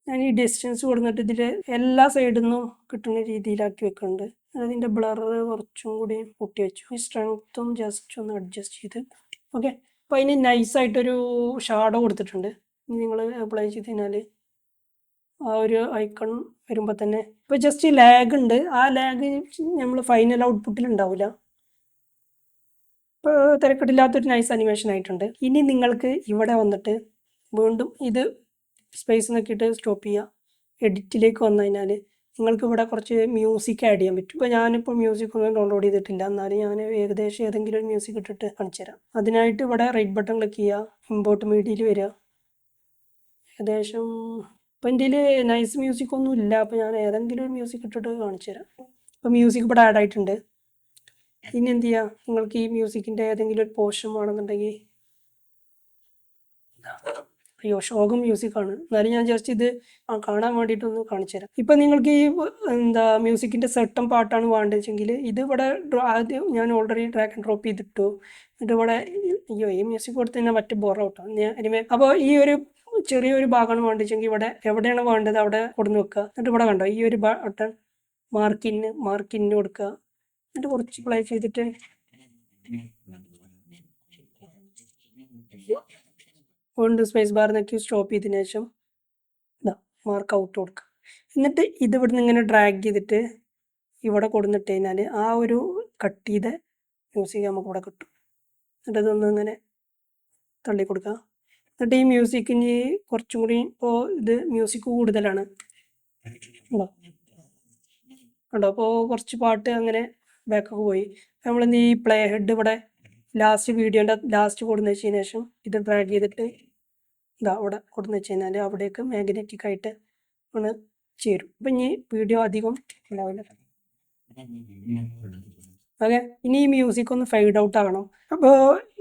ഞാൻ ഈ ഡിസ്റ്റൻസ് കൊടുത്തിട്ട് ഇതിൽ എല്ലാ സൈഡിൽ നിന്നും കിട്ടുന്ന രീതിയിലാക്കി വെക്കുന്നുണ്ട്. അതിൻ്റെ ബ്ലർ കുറച്ചും കൂടി കൂട്ടി വെച്ചു. ഈ സ്ട്രെങ്ത്തും ജസ്റ്റ് ഒന്ന് അഡ്ജസ്റ്റ് ചെയ്ത് ഓക്കെ. അപ്പോൾ അതിന് നൈസായിട്ടൊരു ഷാഡോ കൊടുത്തിട്ടുണ്ട്. നിങ്ങൾ അപ്ലൈ ചെയ്ത് കഴിഞ്ഞാൽ ആ ഒരു ഐക്കൺ വരുമ്പോൾ തന്നെ ഇപ്പോൾ ജസ്റ്റ് ലാഗ് ഉണ്ട്. ആ ലാഗ് നമ്മൾ ഫൈനൽ ഔട്ട്പുട്ടിൽ ഉണ്ടാവില്ല. ഇപ്പോൾ തിരക്കിട്ടില്ലാത്തൊരു നൈസ് അനിമേഷൻ ആയിട്ടുണ്ട്. ഇനി നിങ്ങൾക്ക് ഇവിടെ വന്നിട്ട് വീണ്ടും ഇത് സ്പേസ് നോക്കിയിട്ട് സ്റ്റോപ്പ് ചെയ്യുക. എഡിറ്റിലേക്ക് വന്നു കഴിഞ്ഞാൽ നിങ്ങൾക്ക് ഇവിടെ കുറച്ച് മ്യൂസിക് ആഡ് ചെയ്യാൻ പറ്റും. ഇപ്പോൾ ഞാനിപ്പോൾ മ്യൂസിക് ഒന്നും ഡൗൺലോഡ് ചെയ്തിട്ടില്ല, എന്നാലും ഞാൻ ഏകദേശം ഏതെങ്കിലും ഒരു മ്യൂസിക് ഇട്ടിട്ട് കാണിച്ചു തരാം. അതിനായിട്ട് ഇവിടെ റൈറ്റ് ബട്ടൺ ക്ലിക്ക് ചെയ്യുക, ഇമ്പോർട്ട് മീഡിയയിൽ വരിക. ഏകദേശം ഇപ്പോൾ എൻ്റെ നൈസ് മ്യൂസിക് ഒന്നും ഇല്ല, അപ്പോൾ ഞാൻ ഏതെങ്കിലും ഒരു മ്യൂസിക് ഇട്ടിട്ട് കാണിച്ചു തരാം. ഇപ്പോൾ മ്യൂസിക് ഇവിടെ ആഡ് ആയിട്ടുണ്ട്. ഇനി എന്ത് ചെയ്യുക, നിങ്ങൾക്ക് ഈ മ്യൂസിക്കിൻ്റെ ഏതെങ്കിലും ഒരു പോർഷൻ വേണമെന്നുണ്ടെങ്കിൽ അയ്യോ ഷോകം മ്യൂസിക്കാണ്, എന്നാലും ഞാൻ ജസ്റ്റ് ഇത് കാണാൻ വേണ്ടിയിട്ടൊന്ന് കാണിച്ചു തരാം. ഇപ്പം നിങ്ങൾക്ക് ഈ മ്യൂസിക്കിൻ്റെ സെർട്ടൺ പാട്ടാണ് വേണ്ടതെങ്കിൽ ഇത് ഇവിടെ ആദ്യം ഞാൻ ഓൾറെഡി ഡ്രാഗ് ആൻഡ് ഡ്രോപ്പ് ചെയ്തിട്ടു. എന്നിട്ട് ഇവിടെ അയ്യോ ഈ മ്യൂസിക് കൊടുത്ത് തന്നെ മറ്റേ ബോറൗട്ടോ ഞാൻ. അപ്പോൾ ഈ ഒരു ചെറിയൊരു ഭാഗമാണ് വേണ്ടതെങ്കിൽ ഇവിടെ എവിടെയാണ് വേണ്ടത് അവിടെ കൊടുന്ന് വെക്കുക. എന്നിട്ട് ഇവിടെ കണ്ടോ ഈ ഒരു ബട്ടൺ മാർക്കിന് കൊടുക്കുക. എന്നിട്ട് കുറച്ച് പ്ലേ ചെയ്തിട്ട് വീണ്ടും സ്പേസ് ബാർ നോക്കി സ്റ്റോപ്പ് ചെയ്തതിനു ശേഷം മാർക്ക് ഔട്ട് കൊടുക്കുക. എന്നിട്ട് ഇത് ഇവിടുന്ന് ഇങ്ങനെ ഡ്രാഗ് ചെയ്തിട്ട് ഇവിടെ കൊടുന്നിട്ട് കഴിഞ്ഞാൽ ആ ഒരു കട്ട് ചെയ്ത മ്യൂസിക് നമുക്ക് ഇവിടെ കിട്ടും. എന്നിട്ട് ഇതൊന്ന് ഇങ്ങനെ തള്ളി കൊടുക്കുക. എന്നിട്ട് ഈ മ്യൂസിക്കിന് കുറച്ചും കൂടി ഇപ്പോൾ ഇത് മ്യൂസിക് കൂടുതലാണ് ഉണ്ടോ. അപ്പോൾ കുറച്ച് പാട്ട് അങ്ങനെ ബാക്കൊക്കെ പോയി. നമ്മളെന്ത് ഈ പ്ലേ ഹെഡ് ഇവിടെ ലാസ്റ്റ് വീഡിയോൻ്റെ ലാസ്റ്റ് കൊടുന്ന് വെച്ചതിന് ശേഷം ഇത് ഡ്രാഗ് ചെയ്തിട്ട് ഇതാ അവിടെ കൊടുന്ന് വെച്ച് കഴിഞ്ഞാൽ അവിടേക്ക് മാഗ്നറ്റിക് ആയിട്ട് ആണ് ചേരും. അപ്പം ഇനി വീഡിയോ അധികം ഉണ്ടാവില്ല. ഓക്കെ, ഇനി ഈ മ്യൂസിക് ഒന്ന് ഫെയ്ഡ് ഔട്ട് ആകണം. അപ്പോൾ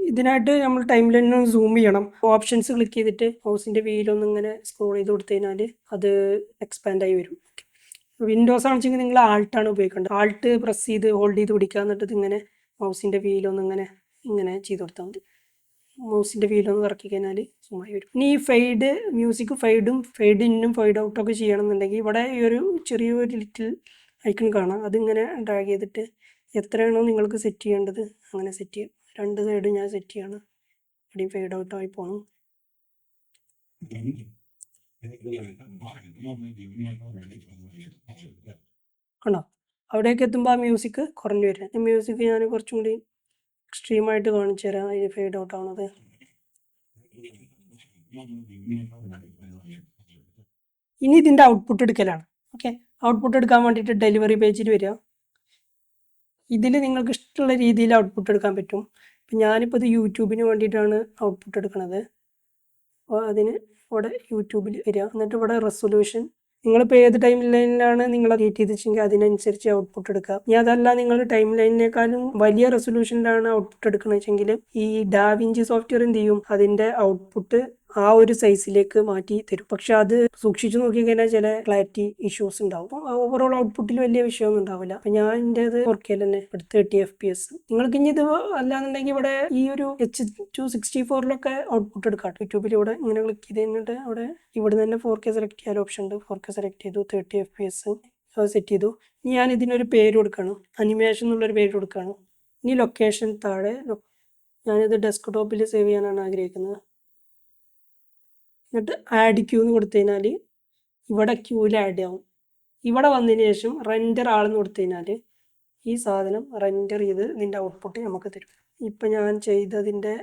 ഇതിനായിട്ട് നമ്മൾ ടൈം ലൈൻ സൂം ചെയ്യണം. ഓപ്ഷൻസ് ക്ലിക്ക് ചെയ്തിട്ട് മൗസിൻ്റെ വീലൊന്നും ഇങ്ങനെ സ്ക്രോൾ ചെയ്ത് കൊടുത്തു കഴിഞ്ഞാൽ അത് എക്സ്പാൻഡ് ആയി വരും. വിൻഡോസ് ആണെന്ന് വെച്ചെങ്കിൽ നിങ്ങൾ ആൾട്ടാണ് ഉപയോഗിക്കേണ്ടത്. ആൾട്ട് പ്രസ് ചെയ്ത് ഹോൾഡ് ചെയ്ത് പിടിക്കുക, എന്നിട്ട് ഇങ്ങനെ മൗസിൻ്റെ വീലൊന്നും ഇങ്ങനെ ചെയ്ത് കൊടുത്താൽ മതി. മൗസിൻ്റെ വീലൊന്ന് ഇറക്കി കഴിഞ്ഞാൽ സുഖമായി വരും. ഇനി ഈ ഫെയ്ഡ് മ്യൂസിക് ഫെയ്ഡും ഫെയ്ഡ് ഇന്നും ഫെയ്ഡ് ഔട്ടൊക്കെ ചെയ്യണമെന്നുണ്ടെങ്കിൽ ഇവിടെ ഈ ഒരു ചെറിയൊരു ലിറ്റിൽ ഐക്കൺ കാണാം. അതിങ്ങനെ ഡ്രാഗ് ചെയ്തിട്ട് എത്രയാണോ നിങ്ങൾക്ക് സെറ്റ് ചെയ്യേണ്ടത് അങ്ങനെ സെറ്റ് ചെയ്യാം. 2 സൈഡും ഞാൻ സെറ്റ് ചെയ്യാണ്. ഇവിടെയും ഫെയ്ഡ് ഔട്ടായി പോകണം. ആണോ, അവിടേക്ക് എത്തുമ്പോൾ ആ മ്യൂസിക് കുറഞ്ഞു വരാം. മ്യൂസിക് ഞാൻ കുറച്ചും കൂടി എക്സ്ട്രീമായിട്ട് കാണിച്ചു തരാം. ഇത് ഫെയ്ഡ് ഔട്ട് ആവുന്നത്. ഇനി ഇതിൻ്റെ ഔട്ട്പുട്ട് എടുക്കലാണ്. ഓക്കെ, ഔട്ട്പുട്ട് എടുക്കാൻ വേണ്ടിയിട്ട് ഡെലിവറി പേജിൽ വരിക. ഇതിൽ നിങ്ങൾക്ക് ഇഷ്ടമുള്ള രീതിയിൽ ഔട്ട്പുട്ട് എടുക്കാൻ പറ്റും. അപ്പം ഞാനിപ്പോൾ ഇത് യൂട്യൂബിന് വേണ്ടിയിട്ടാണ് ഔട്ട്പുട്ട് എടുക്കുന്നത്. അപ്പോൾ അതിന് ഇവിടെ യൂട്യൂബിൽ വരിക. എന്നിട്ട് ഇവിടെ റെസൊല്യൂഷൻ നിങ്ങളിപ്പോൾ ഏത് ടൈം ലൈനിലാണ് നിങ്ങൾ ക്രിയേറ്റ് ചെയ്ത് വെച്ചെങ്കിൽ അതിനനുസരിച്ച് ഔട്ട്പുട്ട് എടുക്കുക. ഇനി അതല്ല നിങ്ങൾ ടൈം ലൈനിനേക്കാളും വലിയ റെസൊല്യൂഷനിലാണ് ഔട്ട്പുട്ട് എടുക്കുന്നത് വെച്ചെങ്കിൽ ഈ ഡാവിഞ്ചി സോഫ്റ്റ്വെയർ എന്ത് ചെയ്യും, അതിൻ്റെ ഔട്ട്പുട്ട് ആ ഒരു സൈസിലേക്ക് മാറ്റി തരും. പക്ഷെ അത് സൂക്ഷിച്ചു നോക്കിക്കഴിഞ്ഞാൽ ചില ക്ലാരിറ്റി ഇഷ്യൂസ് ഉണ്ടാവും. അപ്പോൾ ഓവറോൾ ഔട്ട്പുട്ടിൽ വലിയ വിഷയമൊന്നും ഉണ്ടാവില്ല. അപ്പം ഞാൻ എൻ്റേത് 4K തന്നെ 30 FPS. നിങ്ങൾക്ക് ഇനി ഇത് അല്ലാന്നുണ്ടെങ്കിൽ ഇവിടെ ഈ ഒരു H264 ഔട്ട്പുട്ട് എടുക്കാം. യൂട്യൂബിൽ ഇവിടെ ഇങ്ങനെ ക്ലിക്ക് ചെയ്ത് കഴിഞ്ഞിട്ട് ഇവിടെ തന്നെ 4K സെലക്ട് ചെയ്യാൻ ഓപ്ഷൻ ഉണ്ട്. 4K സെലക്ട് ചെയ്തു, 30 FPS സെറ്റ് ചെയ്തു. ഇനി ഞാൻ ഇതിനൊരു പേര് കൊടുക്കണം, അനിമേഷൻ എന്നുള്ളൊരു പേര് കൊടുക്കണം. ഇനി ലൊക്കേഷൻ താഴെ ഞാനിത് ഡെസ്ക്ടോപ്പിൽ സേവ് ചെയ്യാനാണ് ആഗ്രഹിക്കുന്നത്. എന്നിട്ട് ആഡ് ക്യൂ എന്ന് കൊടുത്തു കഴിഞ്ഞാൽ ഇവിടെ ക്യൂവിൽ ആഡ് ആവും. ഇവിടെ വന്നതിന് ശേഷം റെൻഡർ ആളെന്ന് കൊടുത്തു കഴിഞ്ഞാൽ ഈ സാധനം റെൻഡർ ചെയ്ത് ഇതിൻ്റെ ഔട്ട്പുട്ട് നമുക്ക് തരും. ഇപ്പം ഞാൻ ചെയ്തതിൻ്റെ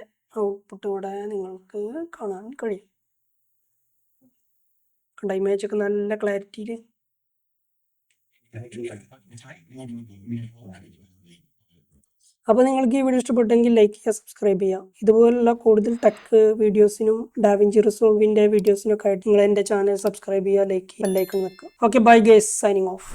ഔട്ട്പുട്ട് ഇവിടെ നിങ്ങൾക്ക് കാണാൻ കഴിയും. കണ്ട ഇമേജൊക്കെ നല്ല ക്ലാരിറ്റിയിൽ. അപ്പോൾ നിങ്ങൾക്ക് ഈ വീഡിയോ ഇഷ്ടപ്പെട്ടെങ്കിൽ ലൈക്ക് ചെയ്യുക, സബ്സ്ക്രൈബ് ചെയ്യുക. ഇതുപോലുള്ള കൂടുതൽ ടെക് വീഡിയോസിനും ഡാവിഞ്ചി റിസോൾവിൻ്റെ വീഡിയോസിനൊക്കെ ആയിട്ട് നിങ്ങൾ എൻ്റെ ചാനൽ സബ്സ്ക്രൈബ് ചെയ്യുക, ലൈക്ക് ചെയ്യുക, ബെൽ ഐക്കൺ വെക്കുക. Okay, bye guys, signing off.